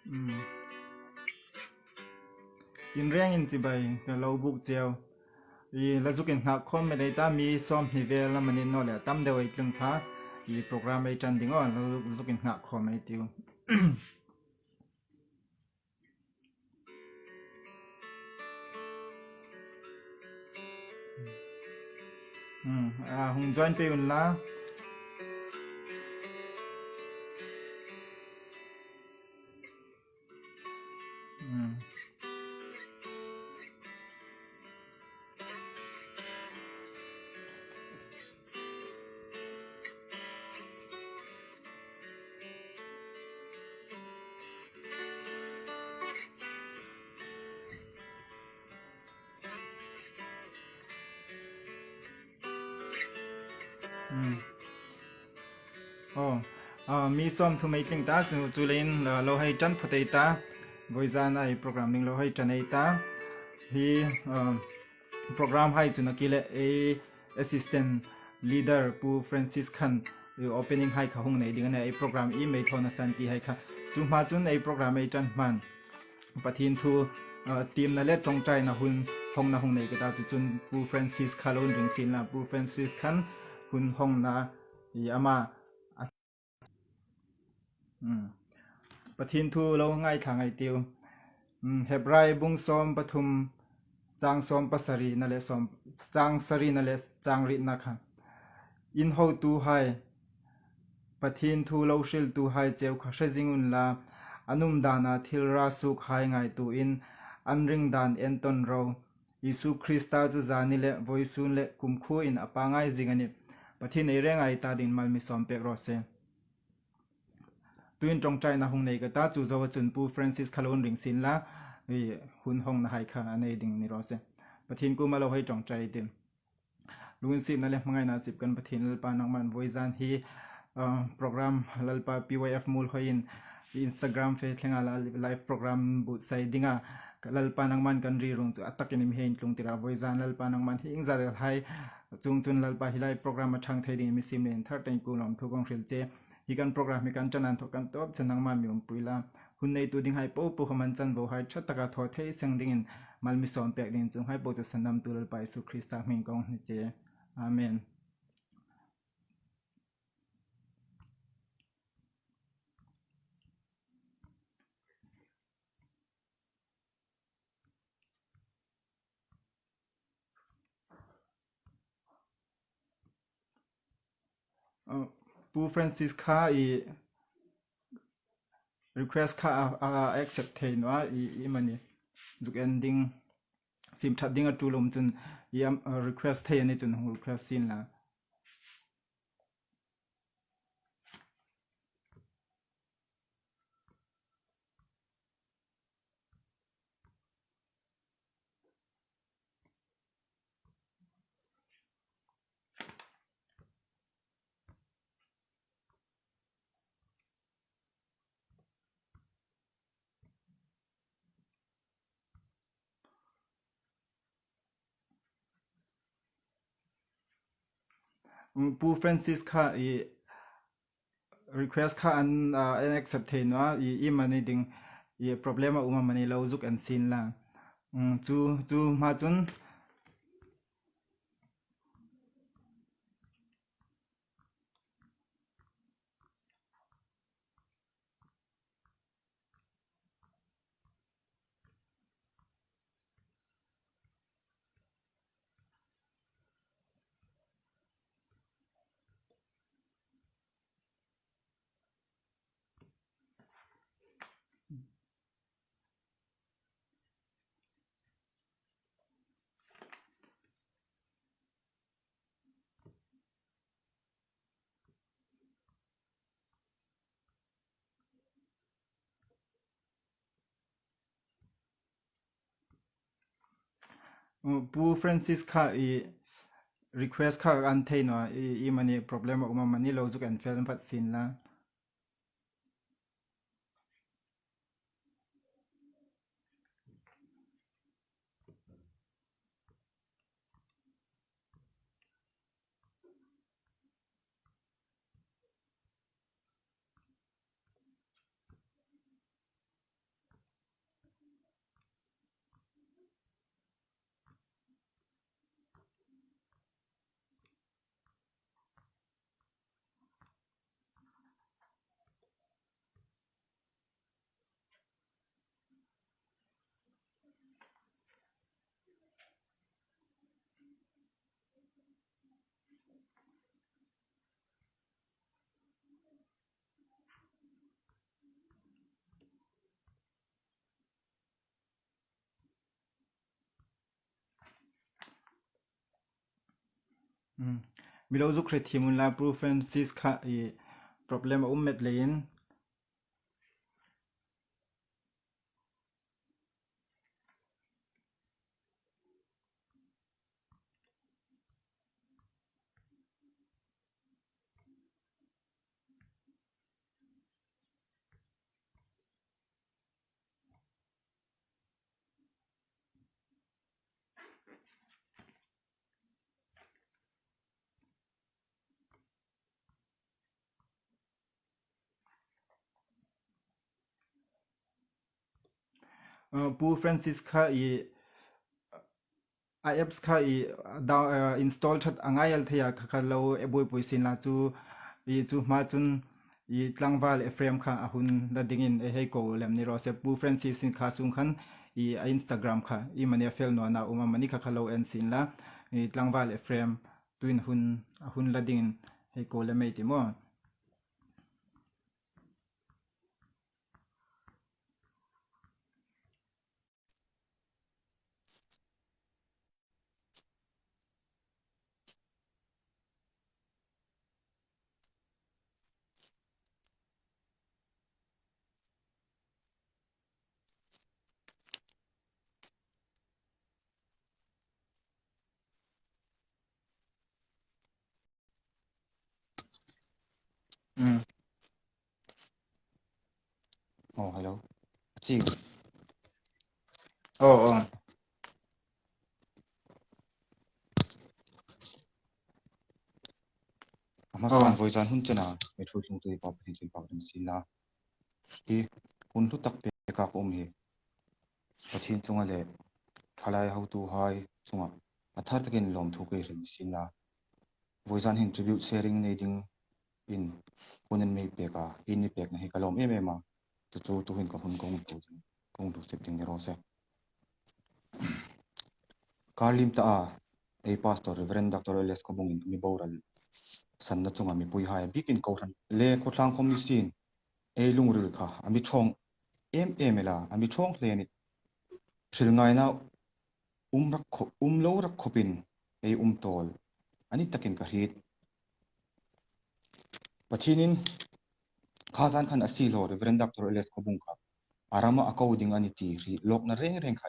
อินเรียงอินจิบายกับเราบุกเจียวอีแล้วจุกินหักคอมไม่ได้ตามีซ้อมนิเวลแล้วมันนี่นอแหละตั้มเดียวไอ้ตึงพาอีโปรแกรมไอ้จันดิ้งอ่ะเราจุกินหักคอมไอ้ติวหงจอยไปอุ่นละมีซ้อมทุกไม่ตึงตาจูเลนเราให้จันพอดีตาบริษัทไอ้โปรแกรมมิ่งเราให้จันไอ้ตาที่โปรแกรมให้จุนักกิเลเอ assistant leader ปูฟรานซิสคันopening ให้ข้าห้องในดิ่งในไอ้โปรแกรมอีเมลโทรสันติให้ค่ะจุมาจุนไอ้โปรแกรมไอ้จันมันปะทินทูทีมนั่นแหละจงใจนะหุ่นห้องนะห้องในก็ได้จุนปูฟรานซิสคาร์ลอนริงซินนะปูฟรานซิสคันหุ่นห้องนะยามาปะทินทูเราง่ายทางไอติวเฮบไรบุงซอมปทุมจางซอมปัสรีนั่นแหละซอมจางสรีนั่นแหละจางรินักฮะอินโฮตูไฮปะทินทูเราชิลตูไฮเจ้าข้าศึกจิงอุนลาอนุมดานาทิลราสุขไฮไงตูอินอันริงดานเอ็นตอนเรายิสุคริสต์จูจานิเลวอยซุนเลคุมคูอินอปางไงจิงันนี่ปะทินในเรื่องไอตาดินมัลมิซอมเปกโรเซตุนจงใจนะหงในก็ตาจูจาวจุนปูฟรานซิสคาร์ลอนริงซินละหุ่นห้องนะไฮค่ะอันนี้ดิ่งนี่รอเซปะทินกูมาเราให้จงใจเต็มลุงสิบนั่นแหละมังไงนะสิบกันปะทินลปานังมันวอยจานฮีโปรแกรมลปา PYF มูลหอยอิน Instagram เฟซเลงาไลฟ์โปรแกรมบุตรใส่ดิ่งลปานังมันกันรีรุงจุอัตตะกินิมเฮนลุงติระวอยจานลปานังมันฮิงซาเดลไฮจุงจุนลปาฮิไลโปรแกรมมาทางไทยดิ่งมิซิมเลนทัดเต็งกูลอมทุกกองเรียลเจฮีกันโปรแกรมมีการจันนันทกันตบฉันนังมันมีอุปุยละหุ่นในตัวดิ่งให้ปูปูขมันจันโบให้ชัดตะกาทอเทเสียงดิ่งมัลมิสอนเปียกดิ่งจงให้ปูตุสันนำตัวลไปสู่คริสต์มิงกองนิเจอาเมนปูฟรานซิสค่าอี request ค่าaccept เทนว่าอีมันนี่จุก ending ซิมทัดดิ่งตูลมจนอีrequest เทนนี่จน request ซินละปูฟรานซิสค่าอี request ค่าอัน accept เทนว่าอีมันนี่ดิ่งอี problem อุมามันนี่เราจุกอันซินละจูมาจนปูฟรานซิสค่าอี request ค่าอันเทนว่าอีมันนี่ problem อุมามันนี่เราจุกอันเฟลพัดซินละ Milo zu kreatimun la preferences kha I problem ummet lein preferences kha I apps kha install that angayal thaya kha lo eboi poisin la chu chu ma chun tlangwal frame kha ahun la dingin hei ko lem ni ro se preferences in kha sung khan Instagram kha mania fel no na uma mani kha lo en sin la tlangwal frame tuin ahun la dingin hei ko le mei ti mo hello. Chị oh mà soạn với gian hun chena me thu thung tui pa pathin chin pa dum sila ki hun thu tak pe ka om hi pathin chunga le thalai how to hai chunga athar takin lom thu ke rin sila với gian hin tribute sharing nei ding in hunen me pe ka in ni pek na hi kalom ma tu hin ka hun kong tu sip ding ro se Karlim ta a pastor reverend dr les KHAWBUNG in mi boral san na chunga mi pui hai bikin ko ran le ko tlang khom ni sin e lungril kha ami thong la ami thong hle ni thil ngai na lo rak khopin e tol ani takin ka hit pachinin khazan khan asi lo reverend dr les KHAWBUNG kha arama according ani ti ri lok na reng kha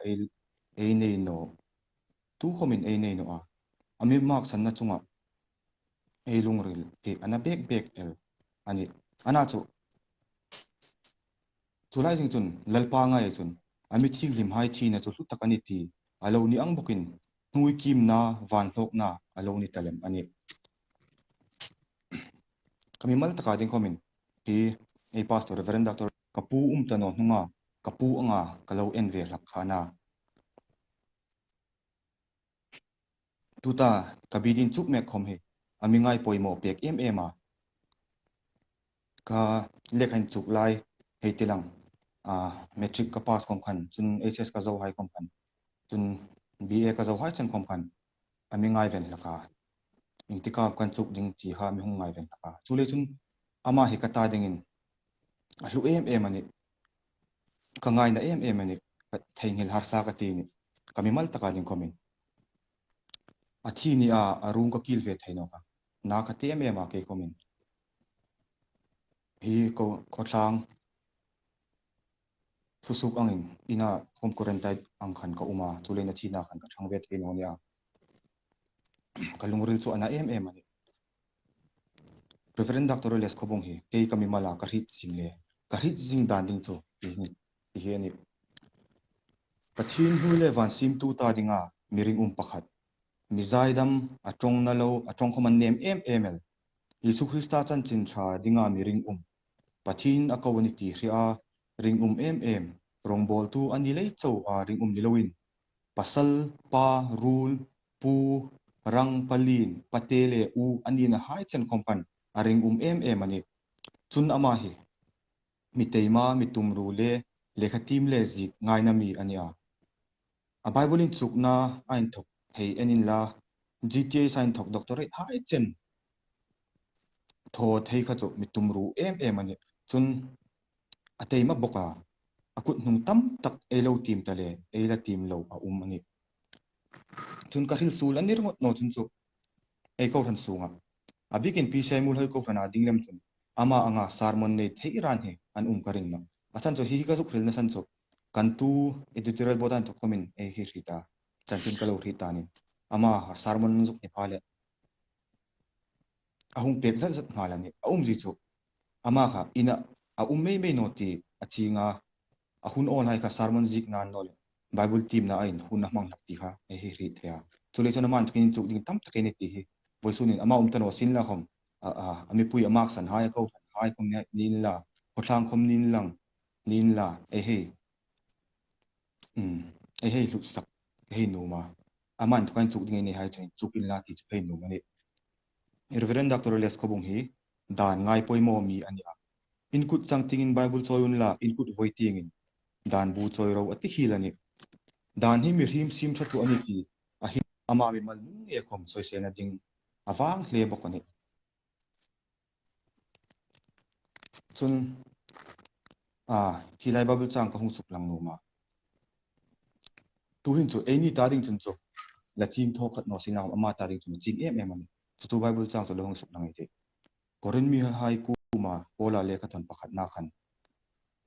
e nei no tu khomin e nei no a ami mak san na chunga e lungril e ana bek el ani ana chu chulai jing chun lalpa ngai chun ami thing lim hai thi na chu hlu takani ti alo ni ang bukin hnui kim na van hlok na alo ni talem ani kami mal taka ding komin ti ei pastor reverend dr kapu tano hnunga kapu anga kalo en ve hlak khana tuta kabidin chup me khom he ami ngai poimo pek a ka lekhan chuk lai hei tilang metric ka pass kom khan chun hs ka zo hai kom khan chun ba ka zo hai chan kom khan ami ngai ven laka ingtika kan chuk ding chi ha mi hung ngai ven laka chule chun ama hi kata dingin hlu ani ka ngai na ani theingil har sa ka ti ni kami mal taka ding komin athi ni arung ka kil ve thaino ka na ka te a ke komin hi ko thlang thusuk angin ina home quarantine ang khan ka uma chule na thina khan ka thang ve the no nia kalungril chu ana ani Reverend Dr. Les KHAWBUNG hi kei kami mala ka hit single ka hit jing dan ding chu hi ni pathin huile van sim tu ta dinga miring pakhat mizaidam atong na lo atong khoman nem ml Yesu Christa chan chin tha dinga miring pathin akawani ti hria ring rongbol tu ani lei chau a ring niloin pasal pa rul pu rang palin patele u ani na hai chen kompan aring ani chun ama hi miteima mitumru le lekhatim le zik ngai na mi ania a bible in chukna ain thok hei enin la gta sign thok doctorate hai chen tho thei kha chu mitumru ani chun ateima boka akut nung tam tak elo team tale ela team lo a ani chun ka hil sul anir ngot no chun chu ei ko than sunga abikin pi sai Muolhoi ko thana dinglem chun ama anga sarmon nei thei ran he an karing no asan cho hi ka su khril na san cho kan tu editorial bodan to comment ei hi rita chanchin kalo rita ni ama sarmon zuk ni phale ahung pek zat zat ngalani ji chu ama kha ina mei mei noti achinga ahun on hai kha sermon zik nan nol bible team na ain hun na mang ti kha e hi ri thea chule chona man kin chu ding tam takai ne ti hi boisunin ama tano sin la khom ami pui amak san hai ko hai khom ne nin la hotlang khom nin la e he e he lu sak e he no ma aman thain chu ding ne hai chen chu kin la ti chu he no ma ni reverend dr les khobung hi dan ngai poimo mi ania inkut chang tingin bible choyun la inkut voitingin dan bu choi ro ati hilani dan hi mi hrim sim thatu ani ti a hi ama mi mal e khom soi se na ding awang hle bokani chun hilai bible chang ka hung suk lang no ma tu hin chu eni ta ding chun chu la chin tho khat no sinam ama ta ding chun chin em ani chu bible chang to lo hung suk lang ite korin mi hai ku ma pola le ka thon pakhat na khan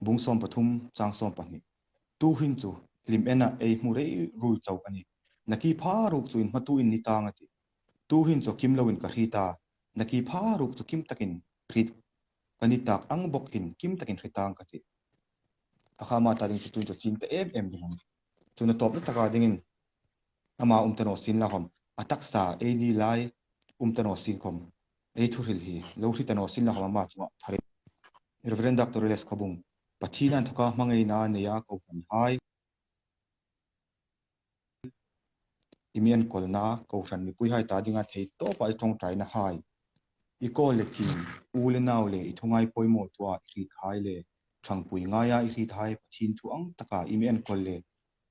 bung som pathum chang som pani tu hin chu lim ena ei mu rei rui chau ani naki pha ruk chu in matu in ni tang ati tu hin chu kim lowin ka hrita naki pha ruk chu kim takin hrit kani tak ang bokin kim takin hritang ka ti akha ma ta ding chu tu chu chin te em ding chu na top na taka dingin ama tano sin la khom atak sa ei ni lai tano sin khom ei thu ril hi lo hri tano sin la khom ama chu thari reverend dr les khobung pathinan thoka mangai na neya ko han hai imian kolna ko ran mi pui hai ta dinga thei to pai tong trai na hai I ko le kin u le naw le I thungai poimo tua I thai le thangpui nga ya I thai pathin thu ang taka imian kol le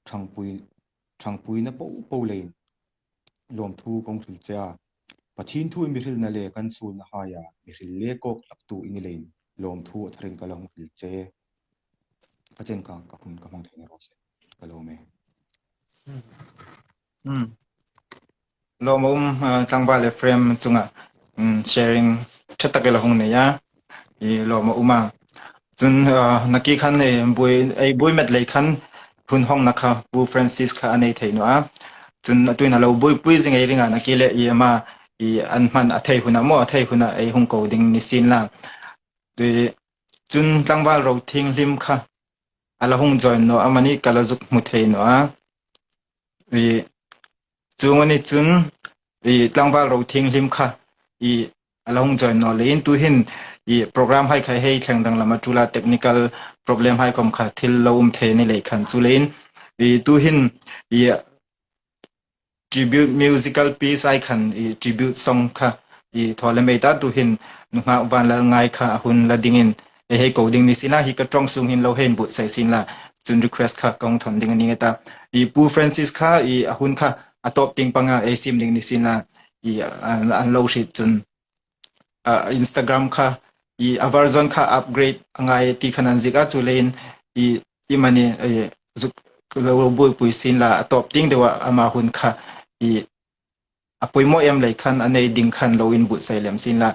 thangpui na po le lom thu kong thil cha pathin thu mi ril na le kan sul na ha ya mi ril le kok lak tu in le lom thu tharin kalong thil che pachen ka hun ka mang thei ro se kalome lo mo tangba le frame chunga sharing thatakela hong ne ya I lo mo uma chun naki khan ne boy met le khan hun hong na kha bu francis kha anei theino a chun tuina lo boy pui jing ei ringa naki le I ma I an man a thei huna mo a thei huna ei hong ko ding ni sin la tu chun tangba ro thing lim kha ala hong join no amani kala juk mu theino a chungani chun tlangwal ro thing lim kha along join no lein tu hin program hai khai hei thlengdang lama tula technical problem hai kom kha thil lom the ni le khan chu lein tu hin tribute musical piece ai khan tribute song kha thole meta tu hin nga van la ngai kha hun la dingin hei coding ni sina hi ka trong sung hin lo hen bu sai sin la chun request kha kong thon ding ni ngeta pu francis kha hun kha atop ting panga sim ding ni sina an lo shit chun Instagram kha version kha upgrade angai ti khanan zika chulein mani zuk lo boy pui sin la atop ting dewa ama hun kha apoimo em lai khan anei ding khan lo in bu sai lem sin la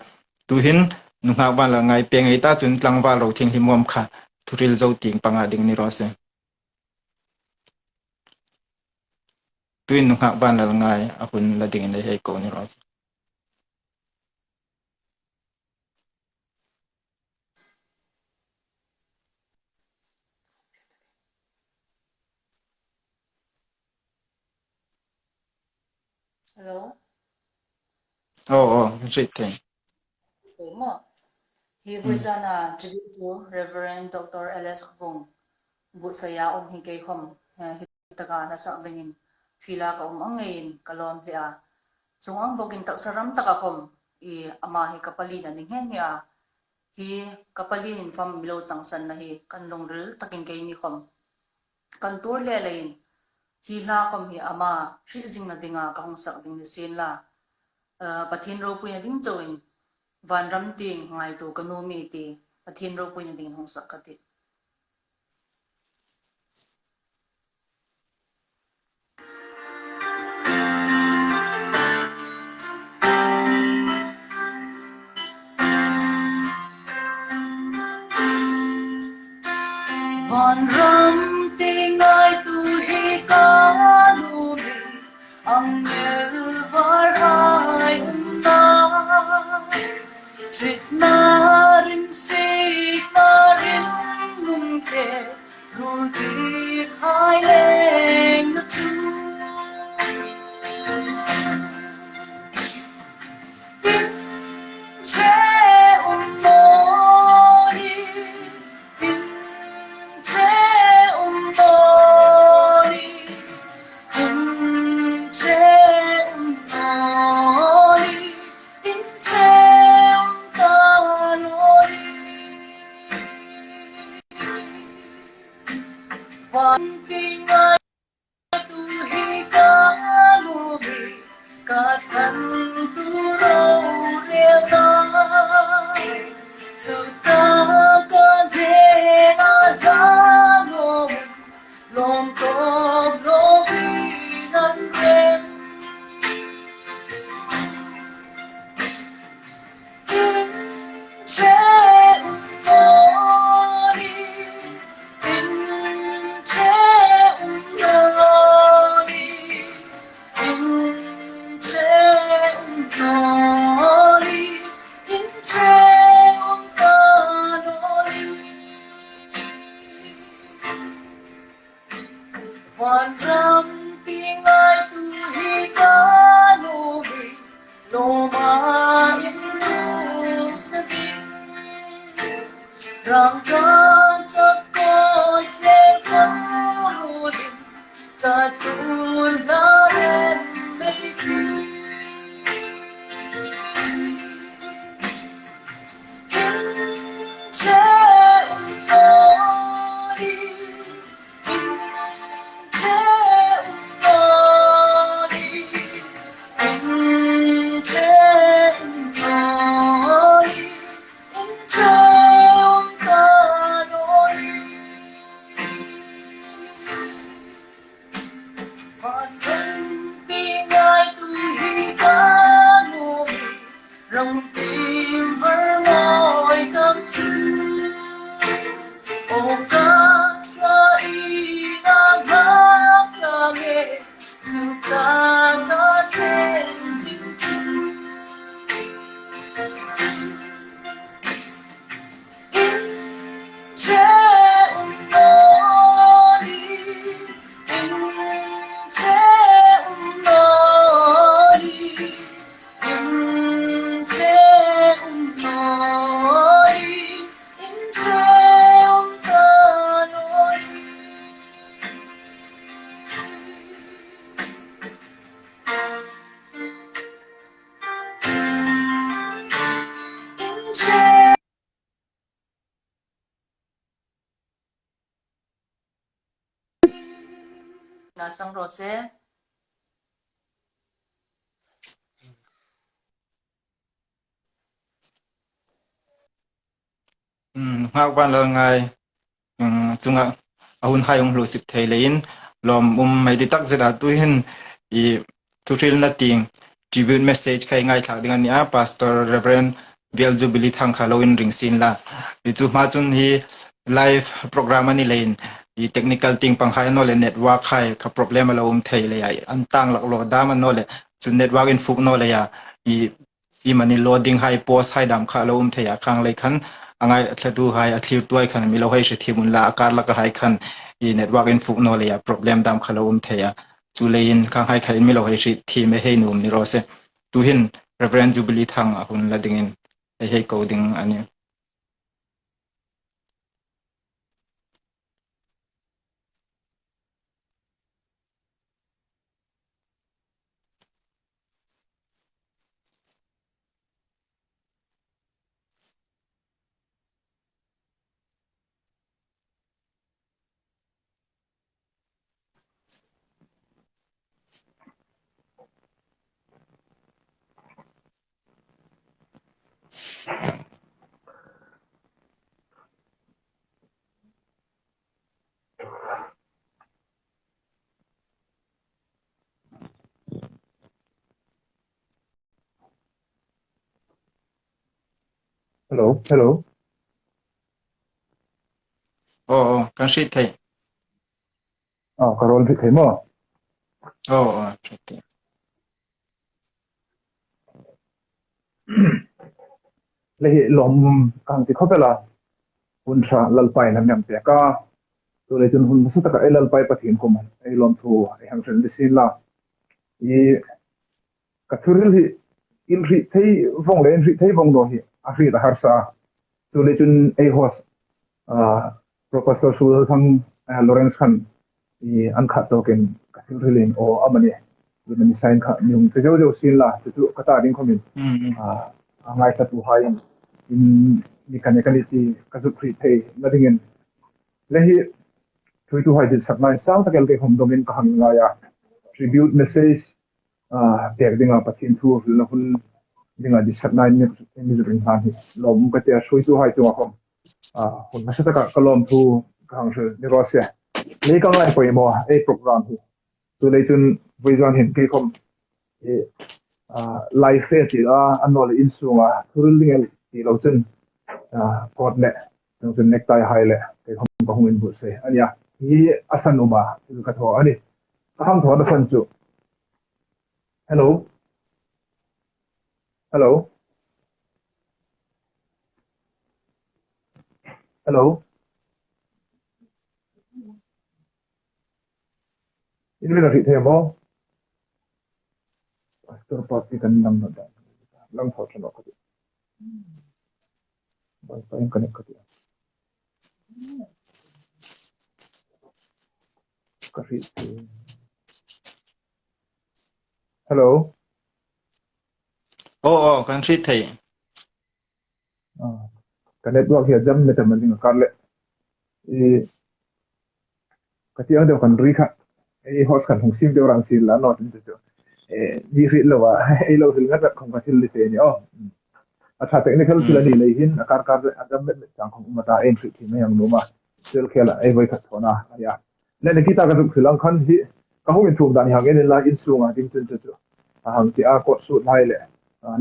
tu hin nungha ba la ngai pe ngai ta chun tlangwa lo thing himom kha thuril zo ting panga ding ni ro se tuin nungha ba la ngai ahun la ding nei hei ko ni ro se Hello. Great thing. He was an tribute to Reverend Dr. L.S. Khobung. Busaya hingkay hom hitaga na sa bingin fila ka angayin kalon pia. Sungang bogin tak saram taka hom amahi kapalina ning hengya. Hi kapalinin fam milo changsan na hi kanlong ril takin kay ni hom. Kantur lelayin hila hom hi ama rizing na dinga kahong sak ding sin la. Pathin ro punya ding join van ram ting ngai tu kanu mi ti pathin ro punya ding hong sak kati Van ram tingai tu hi ka lu mi ang nel var hai na Trịch na rin si na rin nung ke Rung ti hai leng na tu In che mori In che mori In che mori In che One thing I tu hi ka lu mi ka than tu ro re na tu ta ka de na da lo long to lo vi nan rem in che mori in che mori in che mori in che mori Van ram tingai tu hi ka lu vi lo ma in lu na din Rang gan sa con che con lu din sa tu na ren mei tu In che mori In che mori In che mori In che mori Van thân tingai tu hi ka lu mi Rong tim vỡ ngồi tâm tư Ô ca cha y na gác ca nghe Dù ca ca trên dinh tư In che mori In che mori In che mori In che mori In che Na chang ro se ngak ban lo ngai chunga ahun hayong hlu sip theilein lom mai di tak zeda tu hin I tutril na ting tribute message kai ngai thak ding ania pastor reverend Bial Jubilee thang Halloween ring sin la I chu ma chun hi live program ani lein I technical ting pang hai no le network hai ka problem lo thei le ai an tang lak lo da man no le chu network in fuk no le ya I mani loading hai post hai dam kha lo thei ya khang le khan angai thadu hai a thlir tuai khan mi lo hai she thimun la akar la ka hai khan I network in fuk no le ya problem dam kha lo thei ya chu lein khang hai khain mi lo hai shi thi me hei num ni ro se tu hin reverend Jubilee thang ahun la dingin hei coding ani Hello, hello. kan shi thei karol thi themo shi thei le hi lom kang ti khopela hun tha lalpai nam nyam te ka tu le chun hun su ta ka lalpai pathin ko man ei lom thu ai hang chen disin la i ka thuril hi in ri thei vong le in ri thei vong do hi a ri da har sa tu le chun ei hos professor sul thang lawrence khan i an kha to ken ka thuril o amani ni sign kha nyung te jo sin la tu ka ta ding khomin ngai ta tu hai in mechanicality ka zu khri thei na dingin le hi thui tu hai di saknai sang ta kel ke hom domin ka hang nga ya tribute message tek dinga pathin thu na hun dinga di saknai ni ring han hi lom ka te shui tu hai tu khom hun na sa ta ka lom thu ka hang se ni ro se le ka ngai poi mo ei program hi tu le chun voizan hin ke khom e life fe ti anol in sunga thurling ti lo chun kot le chun necktie hai le ke khom ka hung in bu se ania hi asan uma tu ka tho ani ka hang tho na san chu hello hello hello in le na ri the mo pastor party kan nang na da lang tho chno ka ba pa in connect ka ri hello kan shi thei ka network hi jam me tam ding ka le e ka ti ang de kan ri kha e host kan hong sim de rang sil la not in chu e ni ri lo wa e lo ri ngat khong ka thil li te ni tha technical tu ni le hin akar adam me chang khong ma ta en thi me yang no ma sel khela e voi khat thona ya le ne kita ka du khilang khan hi ka hong in thum dan hang en la in sunga ding chun chu hang ti a ko su lai le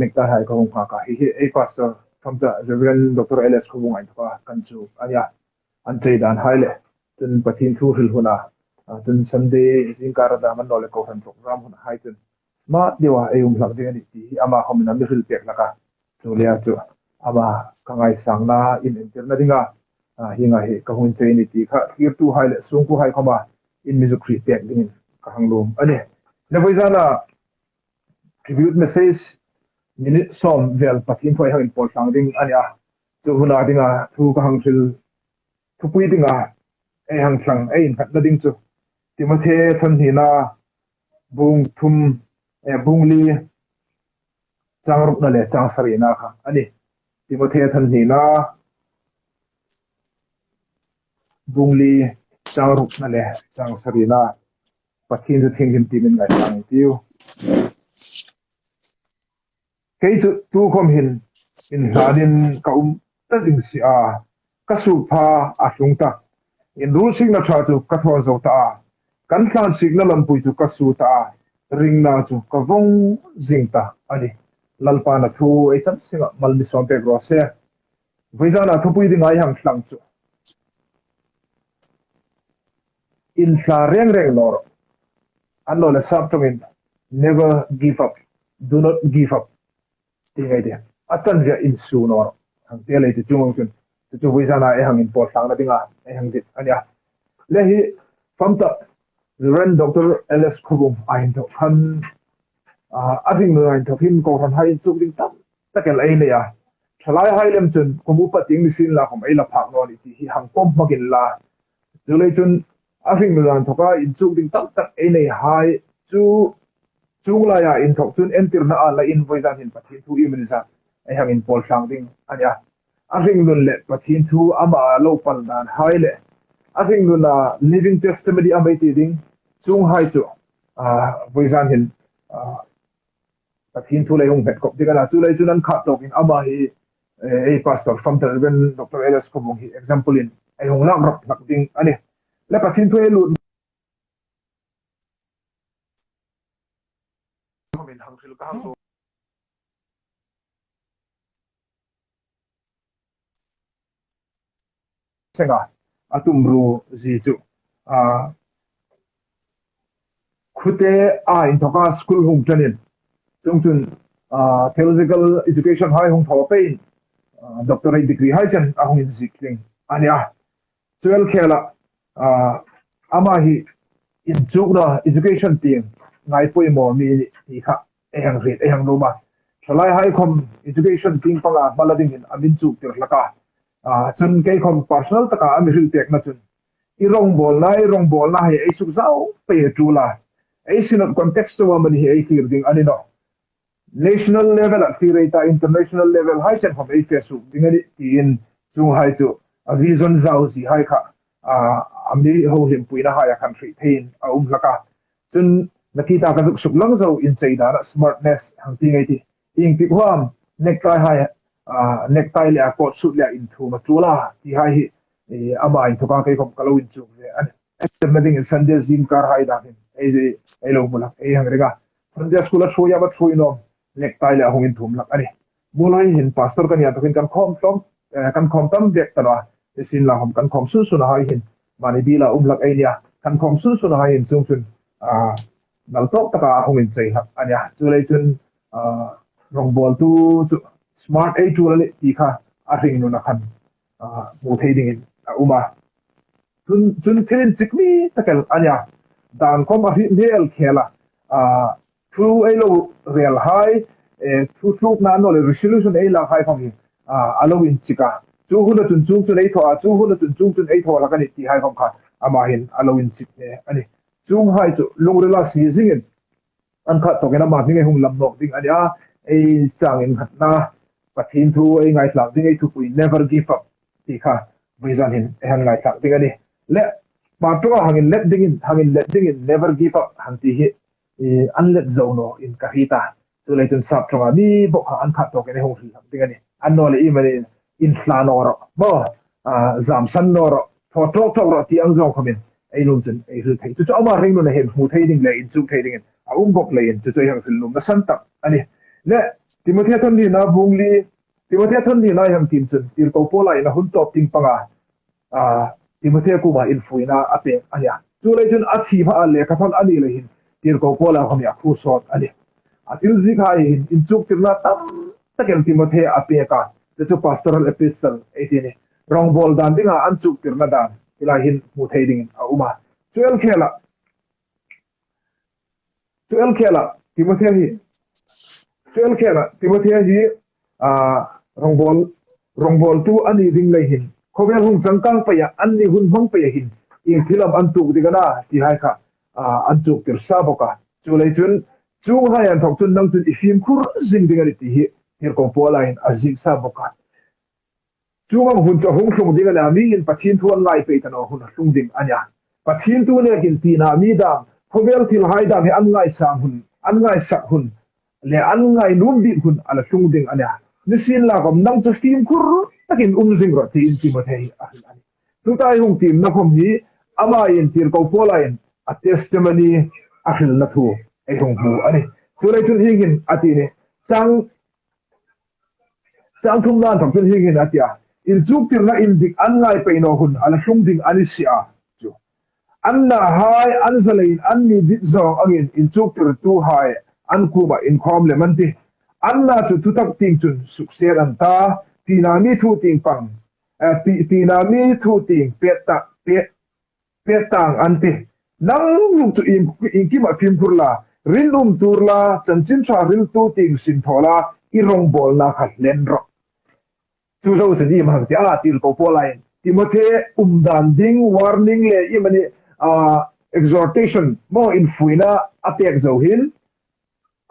nekta hai ka hong ka hi e pastor from the reverend dr ls khubung ai ka kan chu aya an chei dan hai le tun pathin thu hil huna tun sunday jing kar da man nole ko han program hun hai tun ma dewa e hlang de ni ti ama homina mi hil pek laka tu le chu ama kangai sangna in internet dinga hinga he ka hun chei ni ti kha kir tu hai le sung ku hai khama in mi zu khri pek ding ka hanglum ani le voizana tribute message minute som vel pathin phoi hang pol sang ding ania chu huna dinga thu ka hang thil thu pui dinga e hang thlang e in khat na ding chu timathe thon hi na bung thum e bung li chang rup na le chang sari na kha ani timathe thon hi na bung li chang rup na le chang sari na pathin chu thing him ti min ngai sang tiu ke chu tu khom hin in hladin ka ta jing si ka su pha a hlung ta in ru sing na tha chu ka tho zo ta kan thlan signal lam pui chu ka su ta ring na chu ka vong jing ta ani lalpa na thu e chan singa mal mi som pe gro se voizana thu pui ding ai hang thlang chu in sa reng lor an lo le sap tongin never give up do not give up ti ngai dia achan via in su nor hang te le ti chung chun chu voizana e hang in por sang na dinga e hang dit ania le hi famta ren dr ls khubum ain to khan a ring no ain to hin ko ran hai chu ding tam takel ai ne ya thalai hai lem chun komu pating sin la khom ai la phak no ni ti hi hang pom magin la chu le chun a ring no an thoka in chu ding tam tak ai nei hai chu chung la ya in thok chun entir na a la invoice an hin pathin thu email sa ai hang in pol sang ding ania a ring nun le pathin thu ama lo pal dan hai le I think na living testimony amay tiding chung hai chu voizan hin pathin thu lai hong bet kop dikala chu lai chu nan khat tok in ama hi a pastor from the reverend dr ls khobong hi example in ai hong lam rap lak ding ani le pathin thu lu min hang thil ka hang so senga atumru zichu khute in thoka school hung chanin chungchun theological education hai hung thaw pe doctorate degree hai chan ahung in zikling ania 12 khela ama hi in chukna education team ngai poi mo mi hi kha ehang rit ehang loma thalai hai khom education team panga balading in amin chuk tir laka chun ke khom personal taka ami hil tek na chun irong bol na he ai suk zau pe tula ai sinot context wa mani he ai clear ding ani no national level at tireta international level hai chen khom ai fesu dingani tin chung hai chu a vision zau si hai kha ami ho lim puina ha ya country thein a laka chun nakita ka duk suk lang zo in cheida smartness hang ti ngai ti ing ti hwam necktie hai necktie le a coat suit le in thu ma chula ti hai hi ama in thoka kai khom kalo in chu ve an estimating in sunday zin kar hai da hin ai lo mula ai hang rega sunday school a thoya ba thoino necktie le hong in thum lak ani mulai hin pastor kan ya to kan khom tam dek ta sin la hom kan khom su su na hai hin mani bila lak ai nia kan khom su su na hai hin chung chun nal tok taka hong in chei hak ania chu lei chun rong bol tu smart ai chu le ti kha a ring nu na khan mu thei ding in uma chun thin chikmi takel ania dan khom a hi nel khela thu ai lo real high thu na no le resolution ai la hai khom hi alo in chika chu huna chun chung chun ai tho chu huna chun ai tho la kan ti hai khom kha ama hin alo in chik ne ani chung hai chu lungrela seizing in an kha to kena ma ding hung lam nok ding ania ei chang in na pathin thu ei ngai tlang ding ei thu pui never give up ti kha vision hin hang ngai tlang ding ani le ma to hangin let ding in never give up hang ti hi an let zono in kahita tu le tun sap thonga ni bo kha an kha to kena hung ding ani an no le i mani in flanoro bo zam san noro tho tok ro ti ang zo khamin ai lum chun ai hil thei chu ama ring no na hem mu thei ding le in chu thei ding gok le in chu yang fil lum na san tak ani le timothy thon ni na bungli timothy thon ni na ham tim chun tir ko pola ina hun top ting panga timothy ku ma in fuina ape ania chu le chun a thi ma le ka thon ani le hin tir ko pola khom ya khu sot ani atil zi khai in chu tirna tam takel timothy ape ka chu pastoral epistle 18 rong bol dan dinga an chu tirna dan ilahin mu thei ding a uma 12 khela timothy hi rongbol tu ani ding lai hin khovel hung changkang pa ya anni hun hong pa ya hin in thilam an tu digana ti hai kha an chu tir sa boka chu lei chun chu hai an thok chun nang chun ifim khur jing ding ani ti hi her ko polain azik sa boka chungam hun cha hung thung ding ala mi in pathin thuan lai pe tan hun thung ding anya pathin tu ne kin ti na mi da khovel thil hai da he an ngai sang hun an ngai sak hun le an ngai num bi hun ala thung ding anya ni sin la kom nang chu film kur takin jing ro ti in ti ma thei ani tu tai hung tim na khom hi ama in tir ko polain a testimony a hil na thu ai hung bu ani tu lai chun hingin ati ne chang thum nan thong chun hingin atia in chuk tir na in dik an ngai pe no hun ala thung ding ani sia chu anna hai an zalein an ni dit zo angin in chuk tir tu hai an kuba in khom le man ti anna chu tu tak ting chun sukser an ta tina mi thu ting pang tina mi thu ting petang an ti nang lum chu in ki ma phim kurla rin turla chanchin cha ril tu ting sin thola irong bol na khat len ro chu zo chu ni ma ti til ko polain timothy dan ding warning le i mani exhortation mo in fuina apek zo hin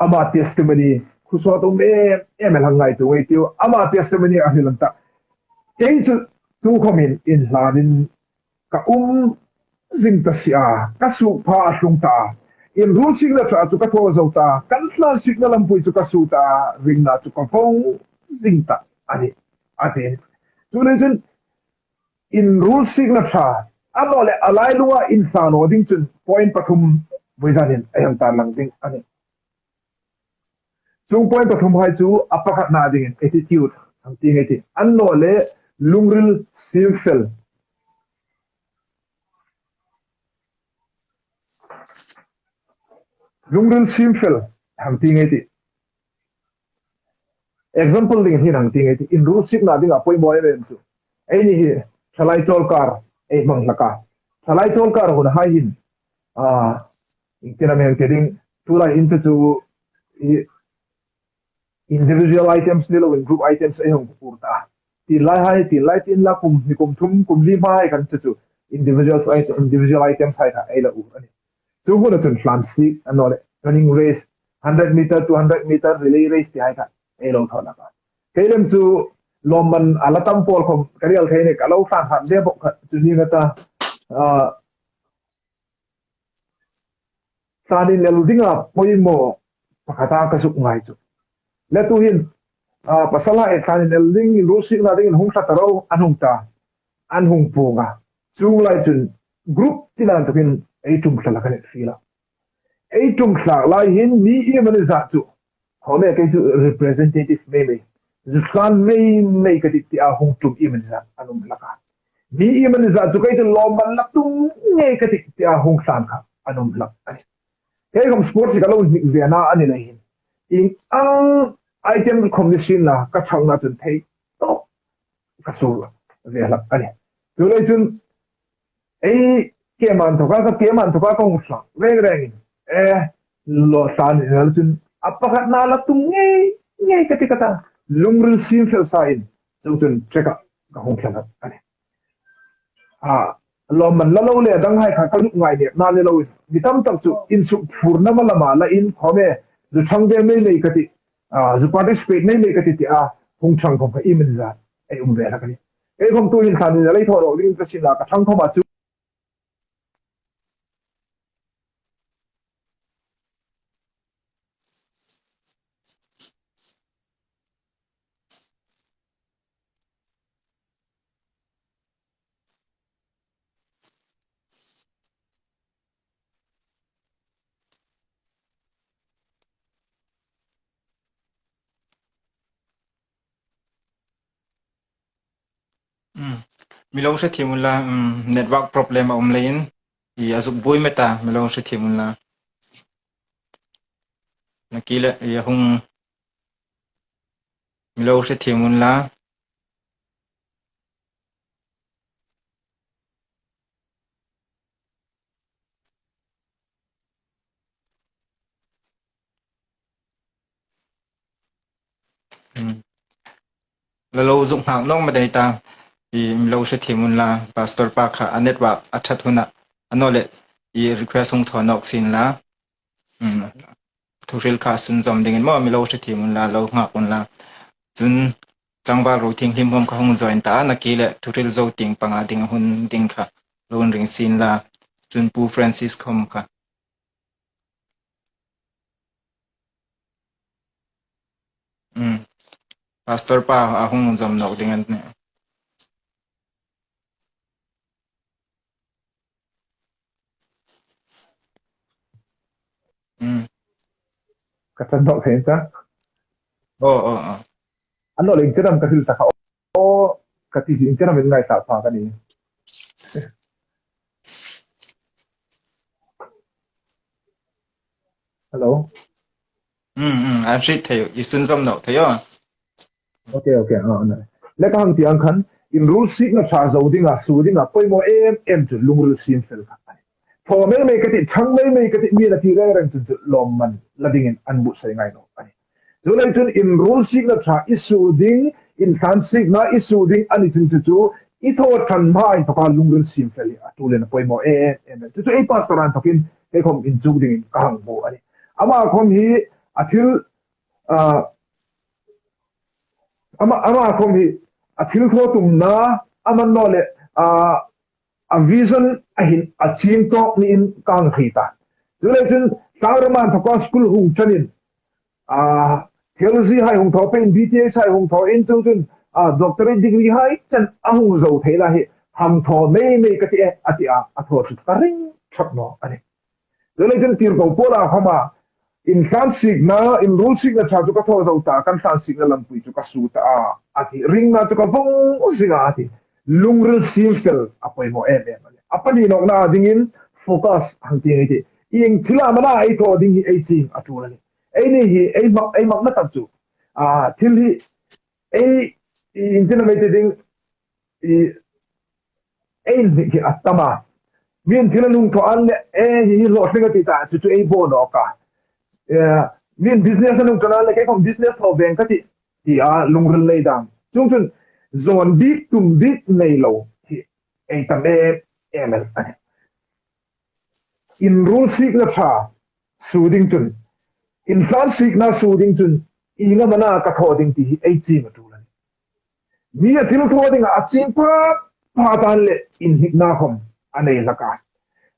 ama testimony khuso to me emel hangai tu wei tiu ama testimony a hilanta ei chu tu khomin in lanin ka zing ta sia ka su pha hlung ta in rul signal cha chu ka tho zo ta kan tla signal am pui chu ka su ta ring na chu ka phong zing ta ani ate tu le chun in rule signal cha amole alai luwa in sano ding chun point pathum boizanin ayam tar lang ding ani chung point pathum hai chu apakat na ding attitude ang ti ngai ti anno le lungril simfel lungrel simfel hang tinge ti example ding hin hang tinge ti in rule sik na ding apoi boy ren chu ai ni thalai chol kar ei mang laka thalai chol kar hun hai hin a intina me keding tula into to individual items ni lo in group items ai hong purta ti lai hai ti lai tin la kum ni kum thum kum li mai kan chu individual items hai tha ai la u ani chu hu na chun flansi anole running race 100 meter 200 meter relay race ti hai tha ai lo thona ka kelem chu loman alatam pol khom karial theine ka lo san han de bo chu ni ngata a tani leludinga poimo pakata ka suk ngai chu le tu hin pasala e tani lelding rusik na ding hung sa taro anung ta anhung ponga chung lai chun group tinan takin ei chung thala kan fila ei chung thla lai hin ni e man za chu home ke chu representative me zukan me ka ti a hung tum e man za anum laka ni e man za chu kai tu lom man lak tum nge ka ti a hung san kha anum lak ani ke kom sports ka lo ni na ani lai hin in ang item commission na ka chang na chun thei to ka su ve lak ani tu lai chun ei keman to ka kong sa reng lo san hal chun apakat na la tum nge kati kata lungril sim fel sain so chun check up ka hong thla ani lo man la lo le dang hai kha ka ngai ne na le lo bitam tak chu in su phurna ma lama la in khome du chang de me kati zu participate me kati ti a hong chang ko ka imen za ai ve la kani ei khom tu in khan ni lai tho ro ling ka sin la ka chang thoma chu Milo se thimula network problem omlein I azuk bui meta milo se thimula nakila ya hung milo se thimula lalo zuk hang long ma data I milo se thimula pastor pa kha a network athathuna anole I request hung thonok sin la thuril kha sun zom dingin mo milo se thimula lo nga kun la chun tangwa ro thing him hom ka hung join ta nakile thuril zo ting panga ding hun ding kha lon ring sin la chun pu Francis khom kha pastor pa ahung zom nok dingan ne ka tan no the ta oh ano le interam ka hil ta ka o ka ti interam ngai sa pa ka ni hello I'm shit thayo isun zom nok thayo okay na le ka hang ti ang khan in rule sik na cha zo dinga su dinga poi mo em chu lungrul sim fel ka pho me ka ti chang me ka ti mi la ti re rang chu lom man la dingin an bu sai ngai no ani so lai chun in rule sik na cha isu ding in khan sik na isu ding ani chun chu I tho than mai to ka lungrul sim fel a tu le na poi mo em chu ei pastoran tokin ke khom in chu ding ka hang bo ani ama khom hi athil ama khom hi athil tho tum na ama no le a vision ahin a chim to ni in kang khita relation tawraman thoko school hung chanin theology hai hung tho pen BTS hai hung tho in chun doctorate degree hai chan ahung zo thela he ham tho me ka ti ati a tho su taring thak no ani relation tir ko pola hama in fansig na in rulsig na cha chu ka tho zo ta kan fansig na lampui chu ka su ta ati ring na chu ka vong usiga ati lungril simfel apoi mo apani no na dingin focus hangti ngi ing thila mana ai tho ding hi ai ching atu ni ai ni hi ai mak na tam chu thil hi ai intimate ding i ai ni ki atama min thila lung tho an le hi lo hlinga ti ta chu ai bo no ka min business anung tho an le kai kom business ho bank ka ti lung ren le dang chung chun zon big tum big nei lo hi ai tam ml ani in rule seek na tha soothing chun in plan seek na soothing chun inga mana ka thoding ti ai chi ma tu lan mi a thil thoding a ching pa tan le in hik na khom anei laka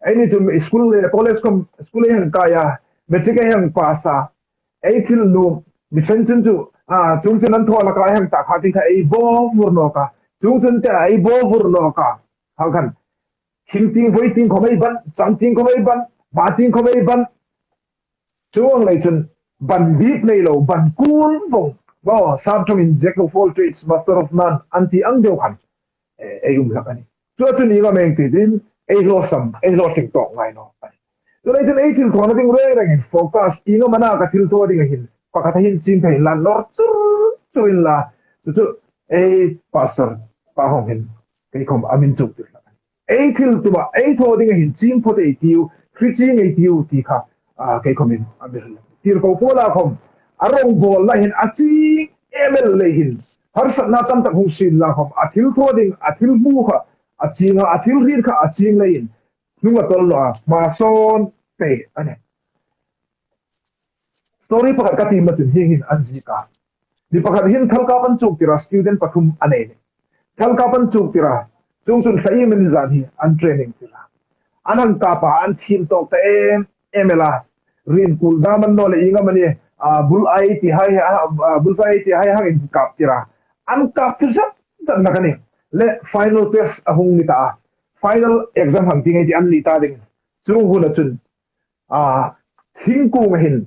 ai ni chum school le college kom school hang ka ya metric hang pasa ai thil nu mi chen chun chu chung chun an tho laka hang ta kha ti kha ai bo mur no ka chung chun ta ai bo mur no ka ha kan King ting voi ting ko mai ban chang ting ko mai ban ba ting ko mai ban chuang lai chun ban bit nei lo ban kul bong bo sam chong in jack of all trades master of none anti ang deu khan e lakani chu chu ni ga meng ti din e lo sing tok ngai no chu lai chun e til thona ding re rang in focus inga mana ka til to ding hin pa ka hin chin thai lan lor chu in la chu e pastor pa hong hin kai kom amin chu ti ai thil tu ba ai tho ding hin chim pho te tiu preaching ai tiu ti kha kai komin amir tir ko pola khom arong bol la hin achi emel le hin har sat na tam tak hu sin la khom athil tho ding athil bu kha achinga athil rin kha aching le hin nunga tol no ma son te ane story pa ka ti ma tin hin anji ka di pakhat hin thalka pan chuk tira student pathum ane thalka pan chuk tira chung chun khai min zan hi an training tila anang ka pa an thim tok te emela rin kul da man no le inga mani bul ai ti hai bul sai ti hai hang kap tira an kap tu sa na kani le final test ahung ni ta final exam hang ting ai an li ta ding chung hu na chun thing ku hin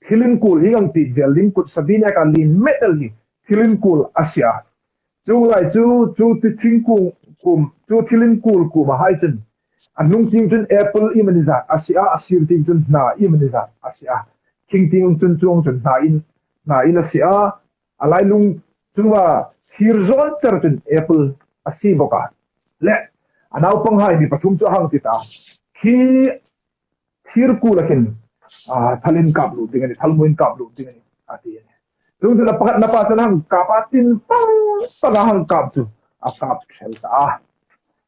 thilin kul hingang ti velding kut sabina kan lin metal hi thilin kul asia chu lai chu ti thing chu thilin kul ku ma hai chen anung ting chun apple imaniza asia asir ting chun na imaniza asia king ting chun chung chun na in asia alai lung chuwa thir zon char chun apple asi boka le anau pang hai mi pathum chu hang ti ta khi thir ku lakin thalin kap lu ding ani thalmuin kap lu ding ani ati chung chun pakat na pa chan hang kapatin pang hang kap chu kap khel ta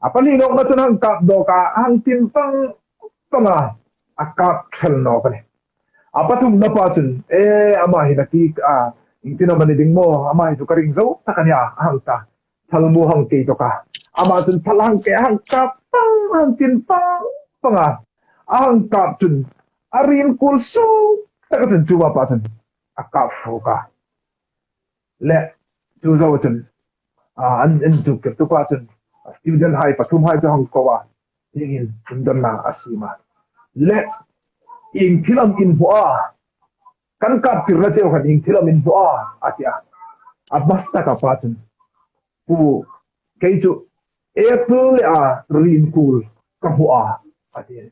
apani nok na chun hang kap do ka hang tin panga kap khel no ka ni apathum na pa chun ama hi na ki ingtina mani ding mo ama hi chu karing zo takanya hang ta thalmu hang ke to ka ama chun thalang ke hang kap hang tin panga hang kap chun arin kul su takatun chuwa pa chun kap fu ka le chu zo chun an chu ke to pa chun student hai pathum hai cho hang ko wa in don na asima le in thilam in boa kan kap tirna cheu khan in thilam in boa atia abasta ka pa chun pu ke chu apple rin kul ka boa atia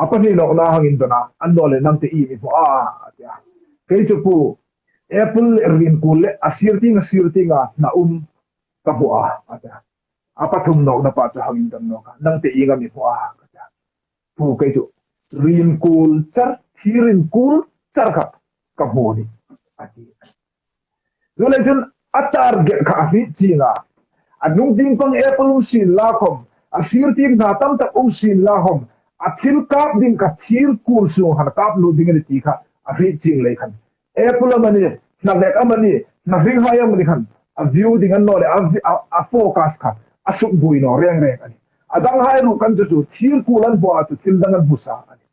apani no na hangin dona andole nam te i mi boa atia ke chu pu apple rin kul le asirting na ka boa atia apathum no na pa cha hangin don no ka nang te i ga mi boa atia pu ke chu rin kul char thirin kul char ka boni ati relation atar ge ka hi chinga anung ding pang apple sin la khom asir tim na tam ta sin la khom athil kap ding ka thir kul su han kap lu ding ni ti kha a hi ching le khan apple mani na lek amani na ring hayam ni khan a view ding an no le a focus kha asuk bui no reng ani adang hai ru kan chu thir kulan bo a chu thil dangan busa ani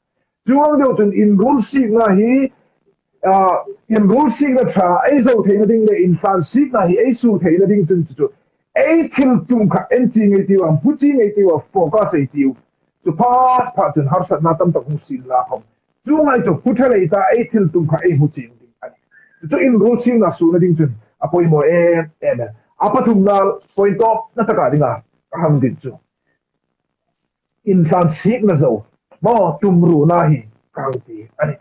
chuang deu chun in rule si na hi in rule si na tha ai zo theina ding le in fan si na hi ai su theina ding chun chu ai thil tum kha en chi ngai ti wa pu chi ngai ti wa focus ai ti chu pa chun har sat na tam ta hu si la khom chuang ai chu pu thale ta ai thil tum kha ai hu chi ding ani chu in rule si na su na ding chun apoi mo apathum na point of na ta ka dinga ham din chu in fan si na zo mo tumru na hi kangti ani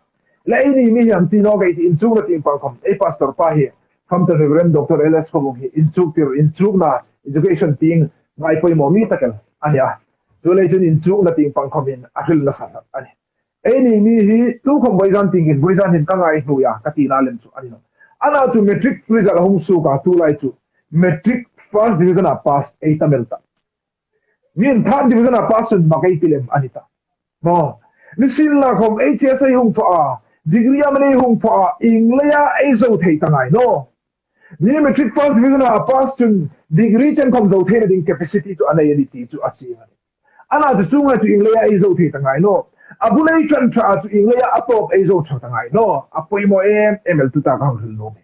la ini mi ham ti no ga ti inchuk na ti pang khom e pastor pa hi kham ta reverend dr ls khom hi inchuk na education ting ngai poi mo mi takal ani a so le chun inchuk na ting pang khom in ahil na sa ani e ni mi hi tu khom boizan ting in boizan hin ka ngai hu ya ka ti na lem chu ani no ana chu metric result hong su ka tu lai chu metric first division a pass e tamelta min third division a pass un makai tilem anita no misin la khom HSA hung pha degree amani hung pha inglaya ai zo thei tangai no ni metric first division a pass chun degree chen khom zo thei ding capacity to analyty to achieve ana chu chunga to inglaya ai zo thei tangai no abulai chan cha to inglaya atop ai zo cha tangai no apoi mo ml tu ta kang hil no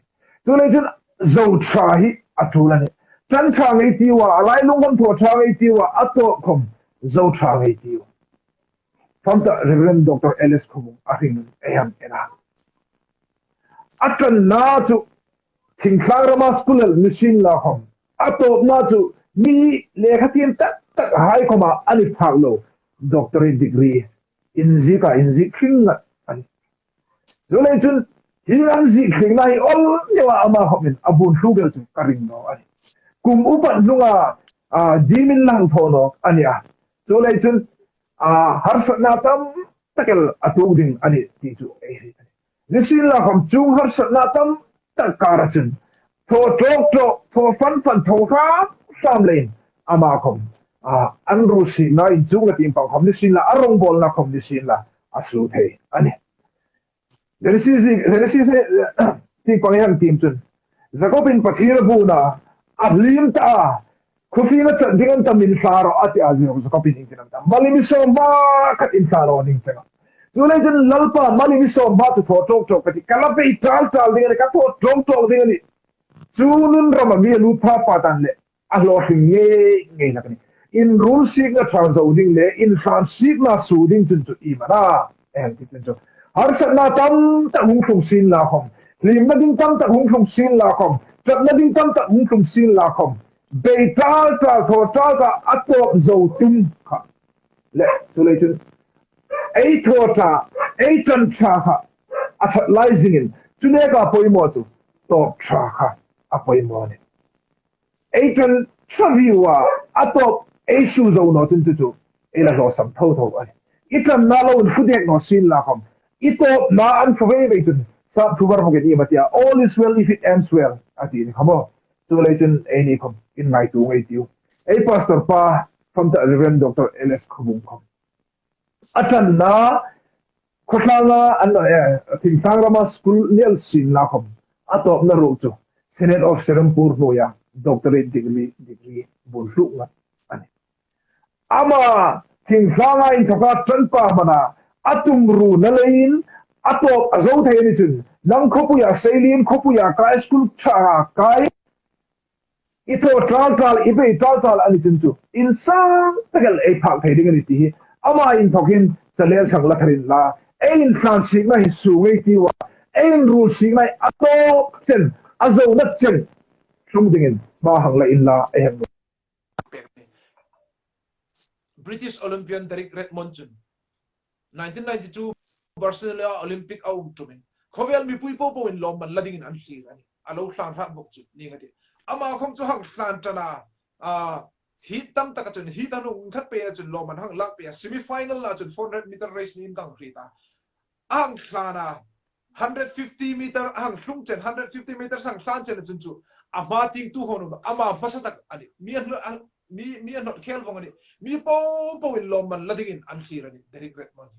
tu le chun zo cha hi atulani chan cha ngai ti wa alai lung kon tho cha ngai ti wa ato khom zo cha ngai ti wa Fanta Reverend Dr. Ellis Khumung aking ayam ena. Akan na chu thingthlangama school machine la khom. Ato na chu mi lekhatin tak hai khoma ani phaglo doctorate degree inzi khing ani. Zolai chun hilan zi khing nai ol jawa ama khomin abun hlugal chu karing no ani. Kum upan lunga jimin lang thono ani a. Zolai chun harsat na tam takel atugding ani tisu ai nisin la khom chung harsat na tam takarachun tho chok tho fan tho kha sam lein ama khom anru si na in chung la tim pang khom nisin la arong bol na khom nisin la asu thei ani derisi ti pang yang tim chun zakopin pathira bu na ablim ta Kofi na chan dingan tamin klaro ati azio so kopi ning tinam tam malimi so ba kat in klaro ning changa tulay jan lalpa malimi so ba to tok kati kalape tal dingan ka to tok dingan ni chunun rama mi lu pha patan le alo nge na kani in rule sik na transo ding le in fransik na su ding chun tu i mana en ti chen har sat na tam ta hung thung sin la khom lim na ding tam ta hung thung sin la khom chat na ding tam ta hung thung sin la khom Beital tho ta atop zo tum kha le tulai chun ei tho ta ei chan cha kha athat rising in chune ka poimo tu to cha kha apoimo ne ei chan chaviwa atop ei su zo no tun tu ei la lo sam tho ani itan na lo fudek no sin la khom itop na an phwe be tun sa thubar mo ge ni matia all is well if it ends well ati ni khamo tulai chun ei ni khom in ngai tu ngai tiu ei pastor pa from the Reverend Dr. Ls Khumung khom atan na khotlanga an thingthangrama school nial sin la khom atop na ro chu Senate of Serampur noya doctorate degree bulhu nga ani ama thingthanga in thoka chanpa mana atumru na lein atop azo thai ni chun nang khopuya selim khopuya ka school cha kai ito tal ibe tal ani tintu insang tagal e phak thai ding ani ti ama in thokin chale sang la tharin la ein fransik na hisu ngai ti wa ein ru sik nai ato chen azo na chen thung dingin ma hang la in la em British Olympian Derek Redmond 1992 Barcelona Olympic au tumin khovel mi pui po in lom man lading in an hlir ani alo hlan ra bok chu ni ngati ama khom chu hang hlan tana hit tam taka chun hit anu khat pe chun lom man hang lak pe semi final la chun 400 meter race ni kang rita ang hlana 150 meter ang hlung chen 150 meter sang hlan chen chun chu ama ting tu honu ama basatak ani mi not khel bong ani mi po in lom man lading in an hlir ani Derek Redmond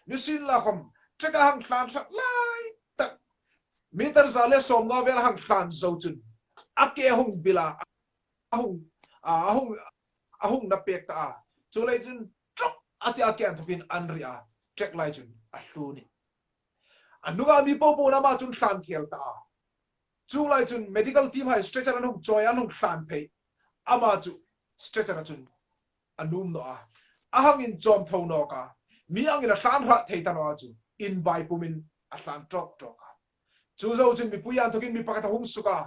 ni sin la khom treka hang hlan lai tak meter zale som nga vel hang hlan zo chun ake hung bila ahung na pek ta chulai chun chok ati ake an thupin anria trek lai chun ahluni anuga mi po na ma chun hlan khel ta chulai chun medical team hai stretcher anung joy anung hlan phe ama chu stretcher chun anum no ahang in jom tho no ka mi ang in hlan ra thei ta no chu in bai pumin ahlan trok ka chu zo chun mi puyan thokin mi pakata hung suka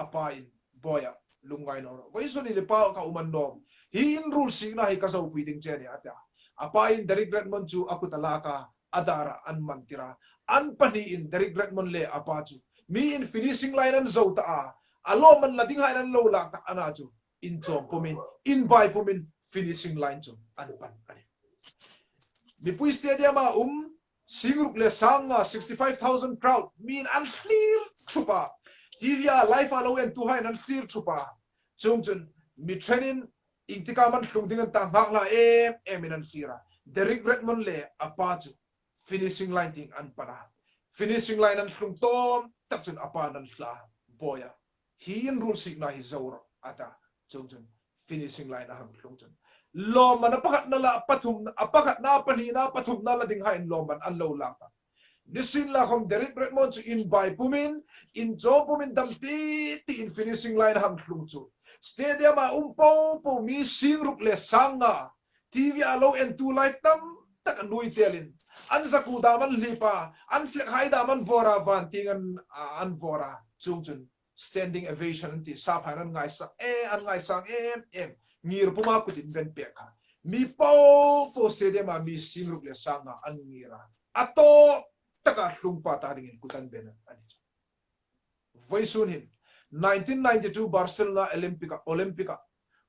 apain boya lungai no ko iso ni pa ka umandom hi in rule sing na hi ka so puiting chen ya ta apa in Derek Redmond chu akutalaka adara an mantira an pani in Derek Redmond le apa chu mi in finishing line an zota a alo man lading hai an lo la ta ana chu in chom pumin in by pumin finishing line chu an pan ani mi pui stadium a singruk le sanga 65,000 crowd min an clear chupa divya life alo en tu hai an clear chupa chung chun mi training ingtika man hlungding an ta ngak la em in an clear Derek Redmond le apa chu finishing line ting an para finishing line an hlung tom tak chun apa nan hla boya hi in rule sig na hi zawro ata chung chun finishing line a hang hlung chun lo man apakat na la pathum apakat na pani na pathum na la ding ha in lo man an lo la ta nisin la khom Derek Redmond chu in by pumin in job pumin dam ti in finishing line hang hlung chu stadium a po mi singruk le sanga TV alo and two lifetime tak nui telin an zaku daman lipa an flek hai daman vora van tingan an vora chung chun standing ovation ti sa phanan ngai sa an ngai sang em ngir puma kutin ben pekha mi po stadium a mi singruk le sanga an ngira ato taka hlungpa ta dingin kutan ben ani voisun him 1992 Barcelona Olympica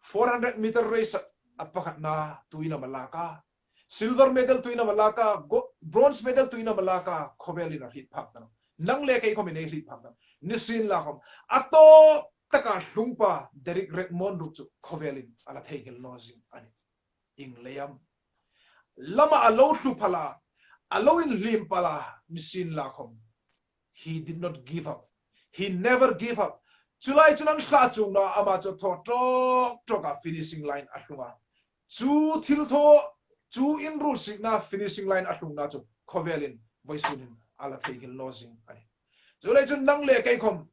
400 meter race apakat na tuina malaka silver medal tuina malaka bronze medal tuina malaka khobelina hit phak na nang le kai khomi nei hit phak na nisin la khom ato taka hlungpa Derek Redmond ru chu khobelin ala theigel lozing ani ing leyam lama alo hlu phala alo in lim pala nisin la khom he did not give up he never gave up July chunan kha chung na ama cho tho ka finishing line ahlunga chu thil tho chu in rule signa finishing line ahlungna chu khovelin voisunin ala theigil losing ani July chun nang le kai khom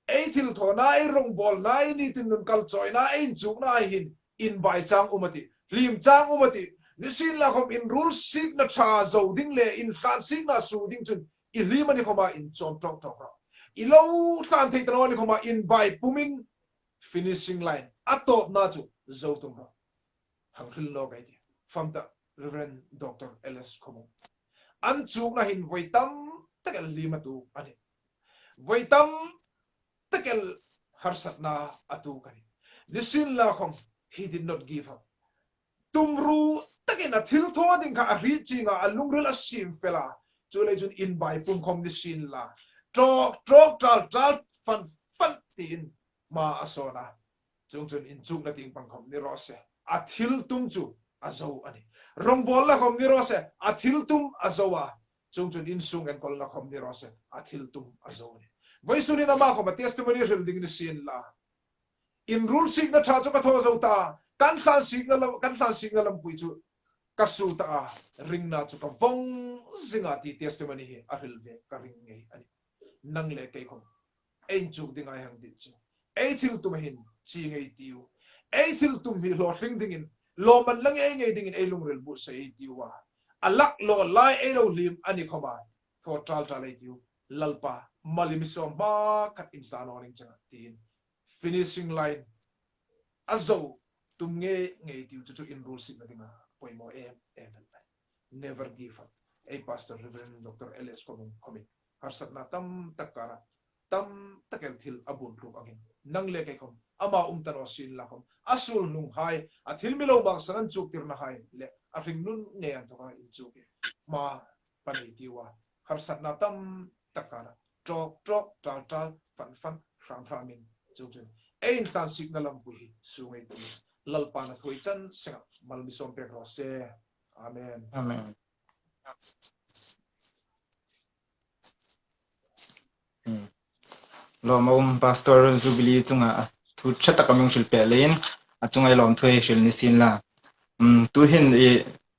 ei thil tho na ei rong bol na ei ni tin nun kal choi na ei chuk na hin in bai chang umati lim chang umati nisin la khom in rule signa tha zo ding le in khan signa su ding chun i limani khoma in chom tok ilo tan thei tanoli khoma in by pumin finishing line atop na chu zo tum ha hangkhil lo gai ti famta Reverend Dr. LS khomo an chu na hin voitam takel limatu ani voitam takel harsat na atu kani nisin la khom he did not give up tumru takena thil tho ding ka ri chinga alungril asim pela chule jun in by pum khom nisin la trok tal fan tin ma asona chung chun in chung na ting pangkhom ni rose athil tum chu azo ani rong bol la khom ni rose athil tum azowa chung chun in sung en kol na khom ni rose athil tum azo ni voisuni na ma khom testimony hil ding ni sin la in rule sig na tha chu ka tho zo ta kan khan sig na lam pui chu kasu ta ring na chu ka vong zinga ti testimony hi ahil ve ka ring ngai ani nang le kai khom ein chuk ding ai hang dit chu ei thil tum hin chi ngai tiu ei thil tum hi lo hring ding in lo man lang ei ngai ding in ei lungrel bu se ei tiu wa alak lo lai ei lo lim ani khoma for tal ei tiu lalpa malim som ba kat in ta no ning changa tin finishing line azo tum ngai tiu chu in rule sig na dinga poimo em never give up ei pastor Reverend Dr. LS koming harsat na tam takel thil abun ru angin nang le kai kom ama tano sin la kom asul nung hai athil milo bang sanan chuk tir na hai le aring nun nge an to in chuk ma pani tiwa harsat na tam takara trok tal fan ram chuk ein tan signal am pui sungai tu lalpa na thoi chan senga malmi som pe ro se amen lo mom pastor Jubilee chunga thu chata kamung shil pelein achungai lom thoi shil ni sin la tu hin e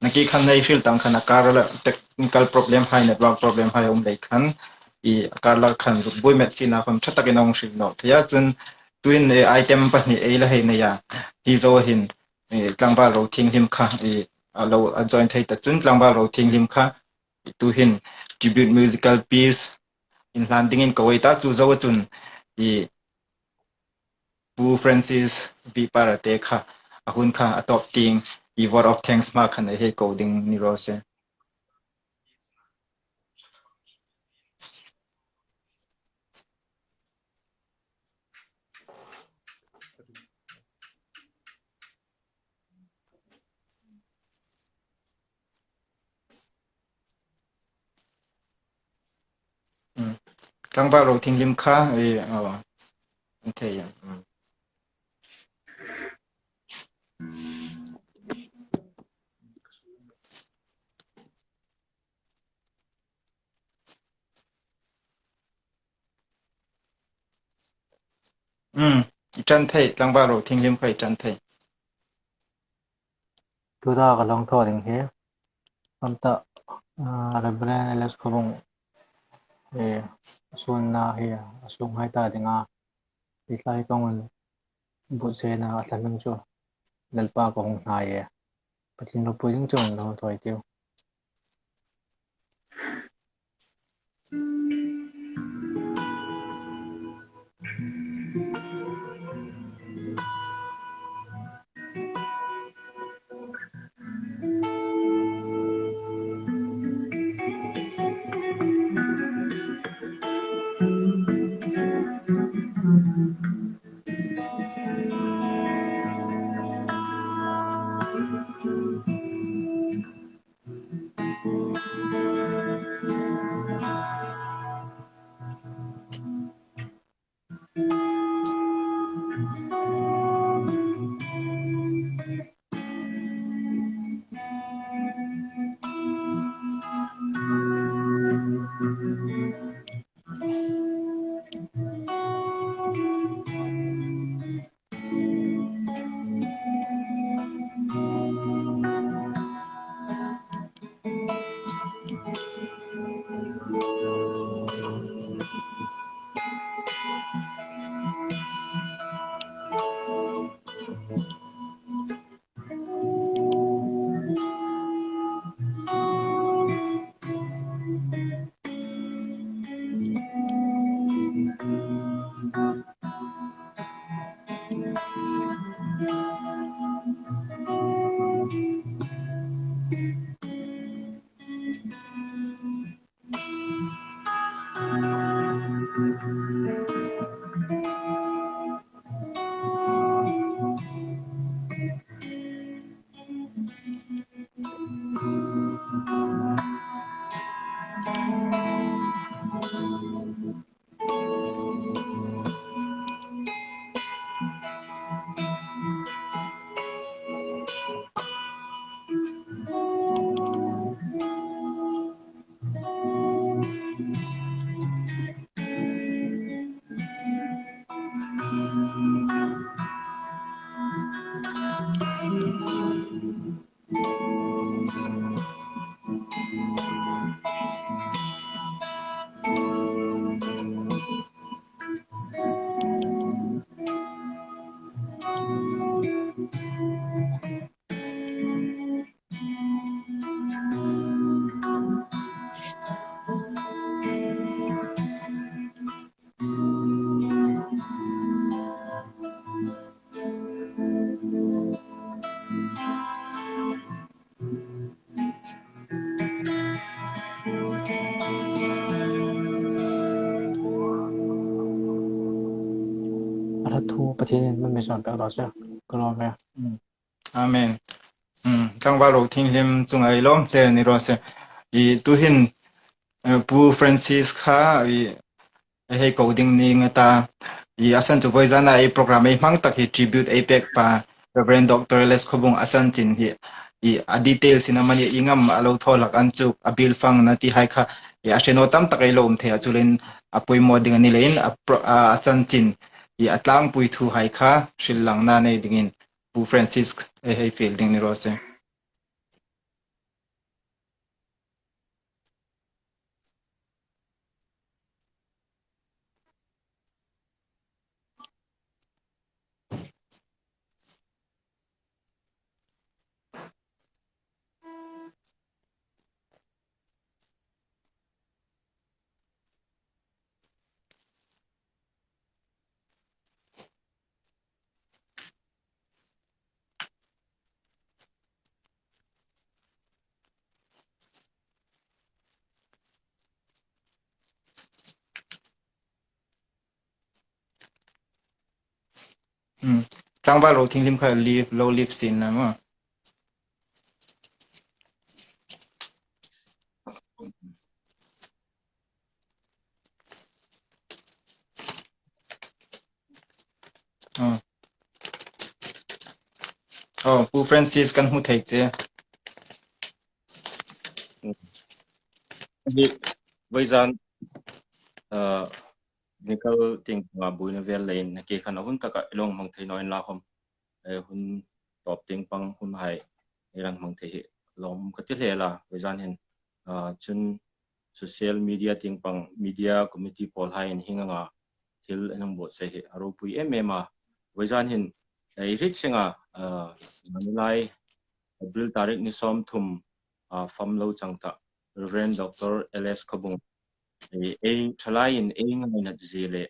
naki khan nei shil tang khana karala technical problem hai network problem hai dei khan e karla khan ru boi met sin na kham chata ke nong shil no thya chun tuin e item pa ni e la he na ya hi zo hin e tlangba ro thing him kha e alo a join thai ta chun tlangba ro thing him kha tu hin tribute musical piece in landing in Kuwait chu zo chun i pu Francis vi parate kha ahun kha atop ting i word of thanks ma khan he coding ni ro se tlang ba ro thing lim kha thế ya chan thei tlang ba ro thing lim khai chan thei tu da ka long tho ding he amta Reverend Alex Khobung sun na he asung hai ta dinga islai kong bu se na atlaming chu lalpa ko hong na ye pathin ro puing chung no thoi tiu ara thu pathin man me son ka ro se ko ro me amen tlang ba ro thing lim chung ai lom te ni ro se i tu hin pu Francis kha i he coding ni ngata i asan chu boi jana ai program ai mang tak hi tribute ai pek pa Reverend Dr. Les Khobung achan chin hi i a details in amani ingam alo tholak an chu abil fang na ti hai kha i asheno tam tak ai lom the achulin apoi moding ani lein achan chin i atlang pui thu hai kha shil lang na nei dingin pu Francis he fielding ni ro se tlang ba lo thing lim kha leave low leave sin na ma pu Francis kan hu thei che với gian nickel ting nga bui na vel lein na ke khana hun taka long mang thei noin la khom hun top ting pang hun hai irang mang thei lom ka ti lela với gian hen chun social media ting pang media committee pol hai in hinga nga thil enang bo se he aro pui emema với gian hen ei rit singa manilai April tarik ni som thum fam lo changta Reverend Dr. LS KHAWBUNG thalai in ngai nat zile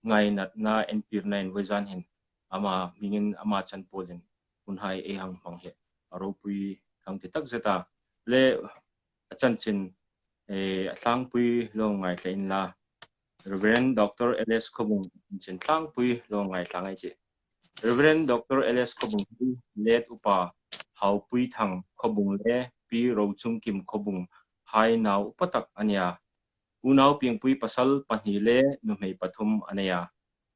ngai nat na NP 9 wezan hin ama mingin ama chan polin unhai hang pang he aro pui kang ti tak zeta le chan chin thlang pui lo ngai tlein la Reverend Dr. LS KHAWBUNG chin thlang pui lo ngai thlangai che Reverend Dr. LS KHAWBUNG let upa hau pui thang KHAWBUNG le pi ro chung kim KHAWBUNG hai nau patak ania unau piang pui pasal panhile no mei pathum anaya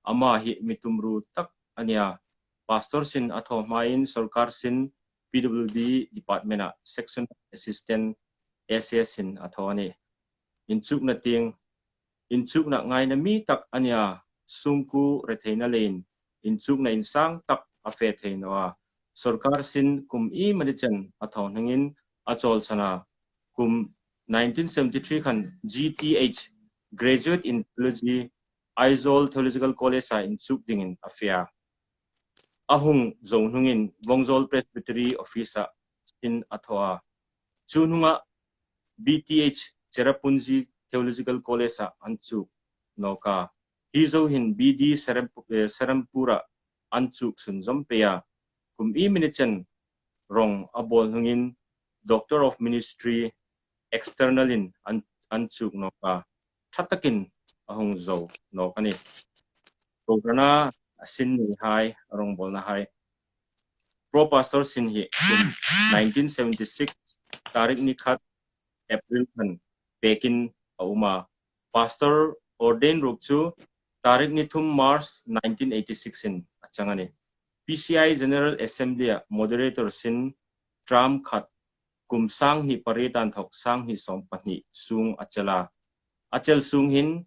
ama hi mitumru tak ania pastor sin atho main sarkar sin PWD department a section assistant SS sin atho ani inchuk na ting inchuk na ngai na mi tak ania sungku retheina lein inchuk na insang tak afe theinoa sarkar sin kum I manichan atho hangin achol sana kum 1973 kan GTH Graduate in Theology Aizol Theological College in Chukdingin affair ahung zonghungin Wongzol Presbytery Office in Athoa chununga BTH Cherrapunji Theological College anchuk noka hizo hin BD Serampura anchuk sunzompeya kum I minichan rong abol hungin Doctor of Ministry externalin anchuk noka thatakin ahong zo nokani prograna sin ni hai arong bolna hai pro pastor sin hi 1976 tarik ni khat April kan pekin auma pastor ordain rukchu tarik ni thum March 1986 in achangani PCI General Assembly moderator sin tram khat kum sang ni paritan thok sang ni som pani sung achel sung hin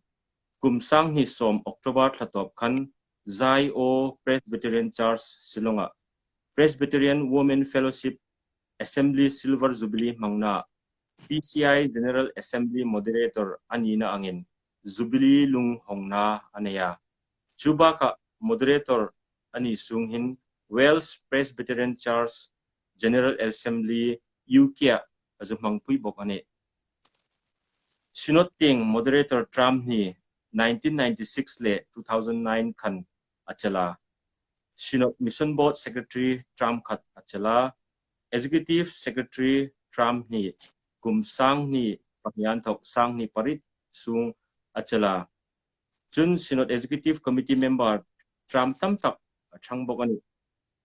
kum sang ni som October thatop khan zai o Presbyterian Church Silonga Presbyterian Women Fellowship Assembly Silver Jubilee mangna PCI General Assembly moderator anina angin Jubilee lung hongna anaya chubaka moderator ani sung hin Wales Presbyterian Church General Assembly UK azumang pui bok ane Sinoting moderator Trump ni 1996 le 2009 kan achala Sinot Mission Board Secretary Trump khat achala Executive Secretary Trump ni kum sang ni pahyan thok sang ni parit sung achala chun Sinot Executive Committee member Trump tam tak thang bok ani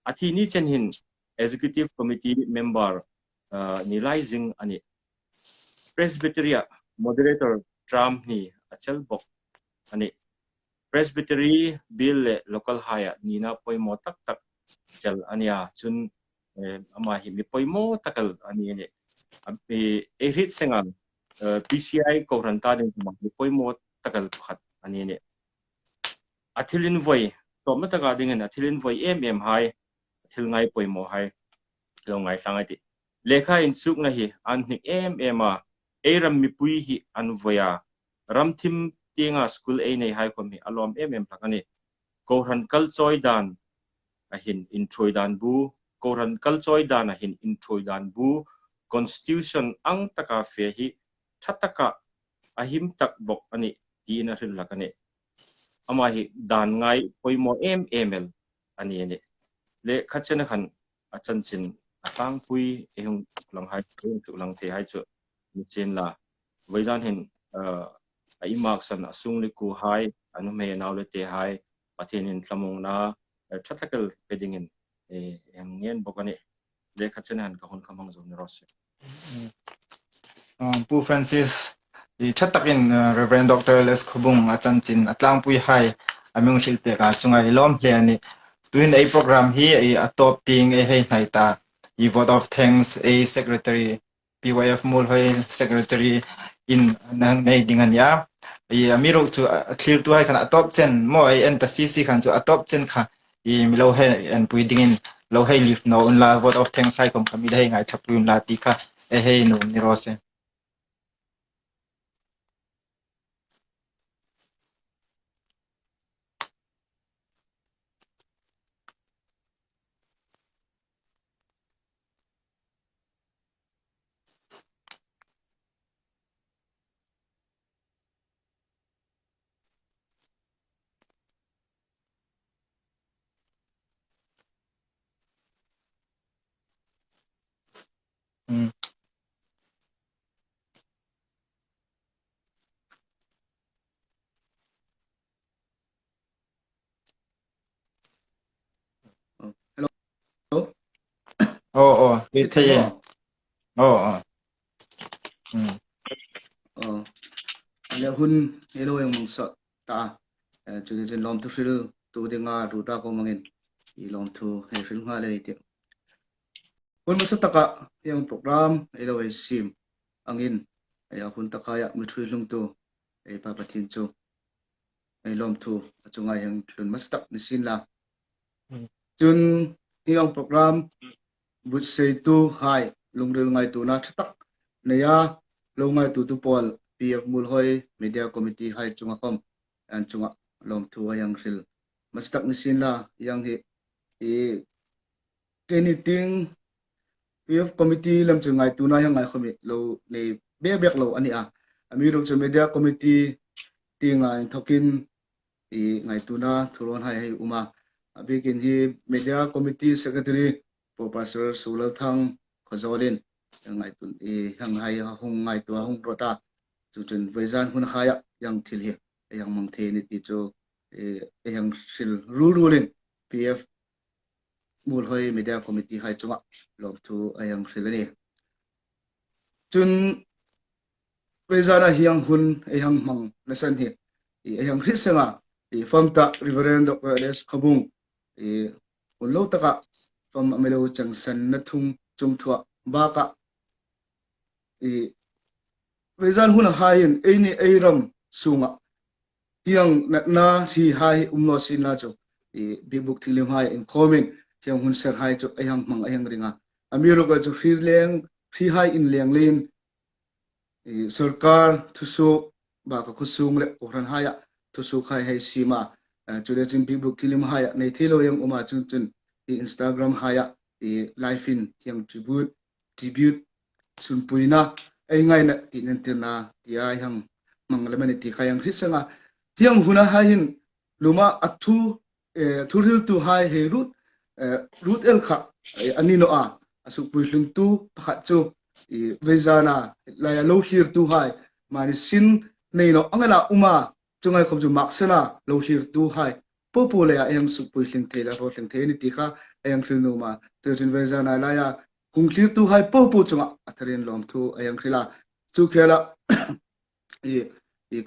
athi ni chen hin Executive Committee member nilai jing ani Presbyteria moderator Trump ni achal bok ani Presbytery bill local haya nina poimo tak tak chal ania chun ama hi mi poimo takal ani ne e hit sengan PCI ko ranta din ma mi poimo takal khat ani ne athilin voi to mata ga ding na athilin voi hai thil ngai poimo hai lo ngai sangai ti lekha in chuk na hi an hnik a ram mi pui hi an voya ram thim tinga school a nei hai khom hi alom thakani ko ran kal choi dan a hin in troi dan bu ko ran kal choi dan a hin in troi dan bu constitution ang taka fe hi thataka ahim tak bok ani ti na rin lakani ama hi dan ngai poimo ml ani ne le khachena khan achan chin atang pui ehung lang hai chu lang the hai chu chen la weijan hin a imak san asung le ku hai anu me naw le te hai pathin in tlamung na thathakel peding in em ngien bokani le khachenan ka hun khamang zo ni ros Pu Francis i thatakin Reverend Dr. Les Khobung achanchin atlang pui hai amung shilpe ka chungai lom hle ani tuin a program hi a top ting a hei nai ta I vote of thanks a secretary PYF Muolhoi secretary in nang nei dingania I amiro chu clear tu hai kan top chen mo ai en ta cc kan chu top chen kha I milo he en pui dingin lo hei lif no un la vote of thanks hai kom kami dei ngai thapun la ti kha a hei no ni rose Wait thay ane hun hello yang mongsa ta chu chen lom tu fil tu de nga ru ta ko mangin I lom tu he fil nga le ti hun masa taka yang program hello ai sim angin ya hun taka ya mi thui lung tu ai pa pathin chu ai lom tu chunga yang thun mas tak ni sin la chun yang program but sei tu hai lungril ngai tu na tak neya lo ngai tu pol PF Muolhoi Media Committee hai chunga kom an chunga lom thu yang sil mastak ni sin la yang hi anything PF Committee lam chungai tu na yang ngai khomi lo ne bek lo ani a amiro chu Media Committee tinga thokin ngai tu na thuron hai uma abikin hi Media Committee Secretary Professor Sulal Thang Khazolin ngai tu hang hai hung ngai tu hung rota chu chen vejan hun khaya yang thil hi yang mang the ni ti chu yang sil rulin PF Muolhoi Media Committee hai chunga lom thu yang sil ni chun vejana hiang hun yang mang lesan hi yang hrisanga famta Reverend Dr. Les Khobung un lo taka fam amelo changsan na thung chung thua ba ka Vezan hun hain ini airam sunga hiang na hi hai umno sin la cho bibuk thilim hai in comment hiang hun ser hai cho ayang mang ayang ringa amiro ga cho leng hi hai in leng lin sarkar thusu ba ka khusung le oran haya thusu khai hai sima chule chin bibuk thilim hai nei thilo yang uma chun chun Instagram haya live in hiang tribute sun puina ai ngai na tin tina tia yang manglamani ti khayang hrisanga hiang huna hain luma athu thuril tu hai he root el kha anino a asuk puihlung tu pakhat chu vezana la lo hir tu hai mani sin nei no angala uma chungai khom chu maksena lo hir tu hai popole a yang suk puihling thela ro theng the ni ti kha ayang thil no ma terjin vezana la ya kung clear tu hai popo chunga atharin lom thu ayang khila chu khela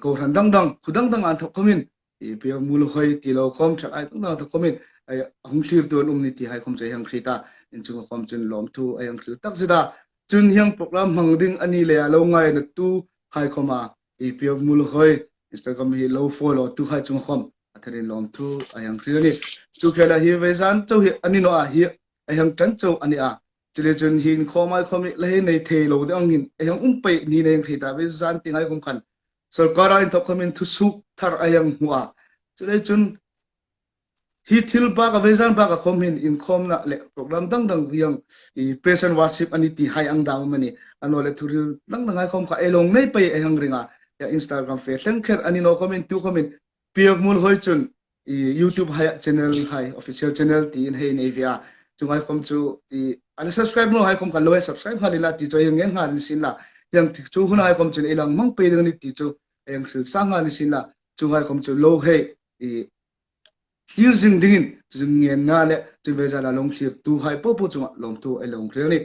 ko ran dang khudang dang an thok komin pe Muolhoi ti lo khom thak ai dang thok komin ai hung clear tu ni ti hai khom chai hang khita in chunga khom chun lom thu ayang khil tak zida chun hiang program mangding ani le lo ngai na tu hai khoma pe Muolhoi Instagram hi lo follow tu hai chunga khom atharin lom thu ayang khil ni chu khela hi vezan chau hi ani no a hi ayang chan chau ani a chile chun hin khomai khomi le nei the lo de angin ayang umpe ni nei khita ve zan tingai kum khan sarkara in thokamin thu suk thar ayang huwa chile chun hi thil ba ka vezan ba ka khomin in khom na le program dang yang praise and worship ani ti hai ang dang mani anole thuril dang ngai khom kha elong nei pe ayang ringa ya Instagram fe thleng kher ani no comment tu comment PF Muolhoi chun YouTube hai channel hai official channel ti in hey nei via chungai khom chu ala subscribe no hai khom kan loe subscribe halila ti cho yang ngal sin la yang ti chu hun hai khom chen elang mang pe ding ni ti chu yang sil sang ngal sin la chu hai khom chu lo he clear jing dingin chung ngen na le chu vezana long clear tu hai po po chunga lom tu ai long clear ni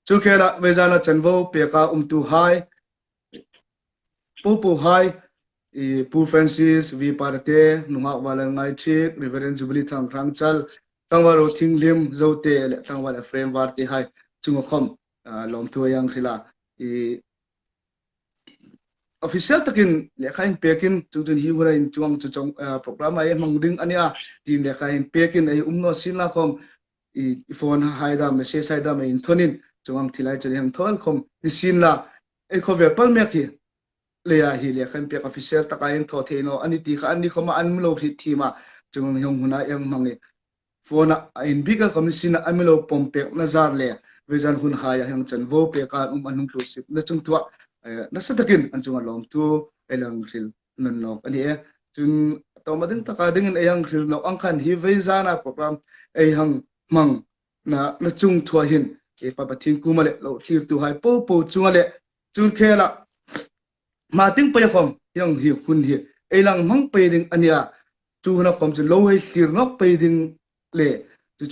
chu khela vezana chanvo pe ka tu hai po po hai Paul Francis vi parte nunga wala ngai chik Reverend Jubilee thang rang chal tangwaro thinglim zote le tangwala frame war ti hai chunga khom lom tu yang khila official takin lekhain pekin chutun hi hura in chuang chu chong program ai mangding ania tin lekhain pekin ai umno sinla khom phone haida message haida me in thonin chuang thilai chari hang thol khom sinla ai khover pal me khi leya hi lekhain pek official takain tho theno ani ti kha ani khoma an mlo thi thima chung hong huna yang mangi phone in bika commission amilo pompe nazar le vezan hun khaya hang chan vo pe ka anung closip na chung tua nasatakin an chunga lom tu elang ril non nok ani chun tomading takading eyang ril no angkhan hi veizana program ei hang mang na chung thua hin e papatin kumale lo thir tu hai po po chunga le chun khela ma ting pa khom yang hi hun hi elang mang pe ding ania chu na khom chu lo hei thir nok pe ding le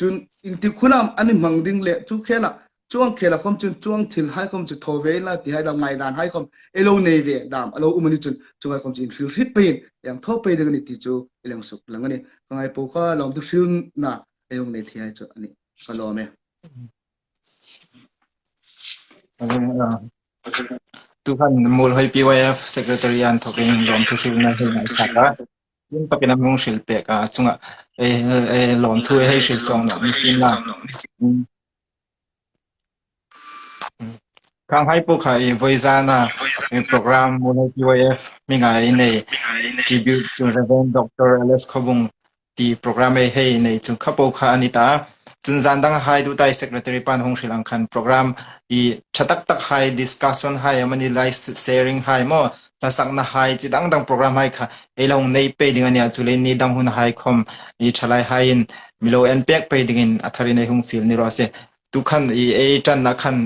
chun in ti khunam ani mang ding le chu khela chuang khela khom chun chuang thil hai khom chu thove la ti hai da ngai dan hai khom elo nei ve dam alo umani chun chungai khom chin fil hit pein yang tho pe de ni ti chu eleng suk langani kangai po kha lom tu fil na eyong nei thi hai chu ani kalome Tuhan Muolhoi PYF Secretary an thokin lom tu shil na hei ngai thaka yin takin among shil pe ka chunga lom tu hei shil song no ni sin la kang hai po kha voizana program Muolhoi PYF mingai nei tribute to Reverend Dr. KHAWBUNG ti program hei nei chu khapo kha anita chun zandang hai du tai secretary pan hong shrilang khan program I chatak tak hai discussion hai amani live sharing hai mo tasak na hai chidang dang program hai kha elong nei pe ding ania chule ni dang hun hai khom I thalai hai in milo en pek pe ding in athari nei hung fil ni ro se tu khan e tan na khan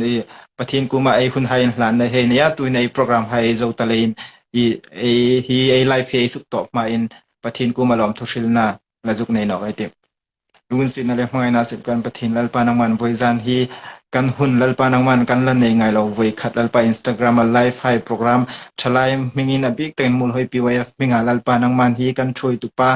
pathin kuma e hun hai hlan na he nia tu nei program hai zo talein hi live he suk top ma in pathin kuma lom thushil na lazuk nei no ai te Lungun sin na le hmangai na sip kan pathin lalpa nang man voizan hi kan hun lalpa nang man kan lan nei ngai lo voi khat lalpa Instagram a live hai program thalai mingin a big ten Muolhoi PYF minga lalpa nang man hi kan throi tu pa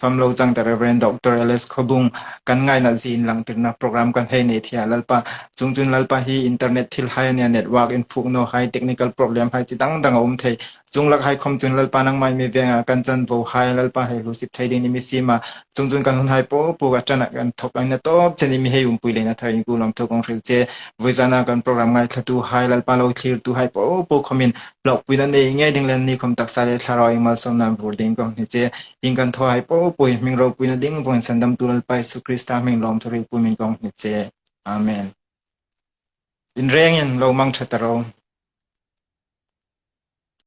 famlo chang ta Reverend Dr. KHAWBUNG kan ngai na zin lang tirna program kan hei nei thia lalpa chungchun lalpa hi internet thil hai ania network in phuk no hai technical problem hai chidang dang thei chunglak hai khom chun lalpa nang mai me venga kan chan vo hai lalpa hai lu sip thai ding ni mi sima chungchun kan hun hai po ga chana kan thok an top chani mi hei pui le na tharin ku lom thok ong che voizana kan program ngai thatu hai lalpa lo thlir tu hai po khomin blog pui na nei nge ding len ni khom tak sale tharoi mal som nam boarding ko ni che ing kan tho hai po ming ro pui na ding bon sandam tu lalpa Su Krista ming lom thori pu min ko ni che amen in reng in lo mang thataro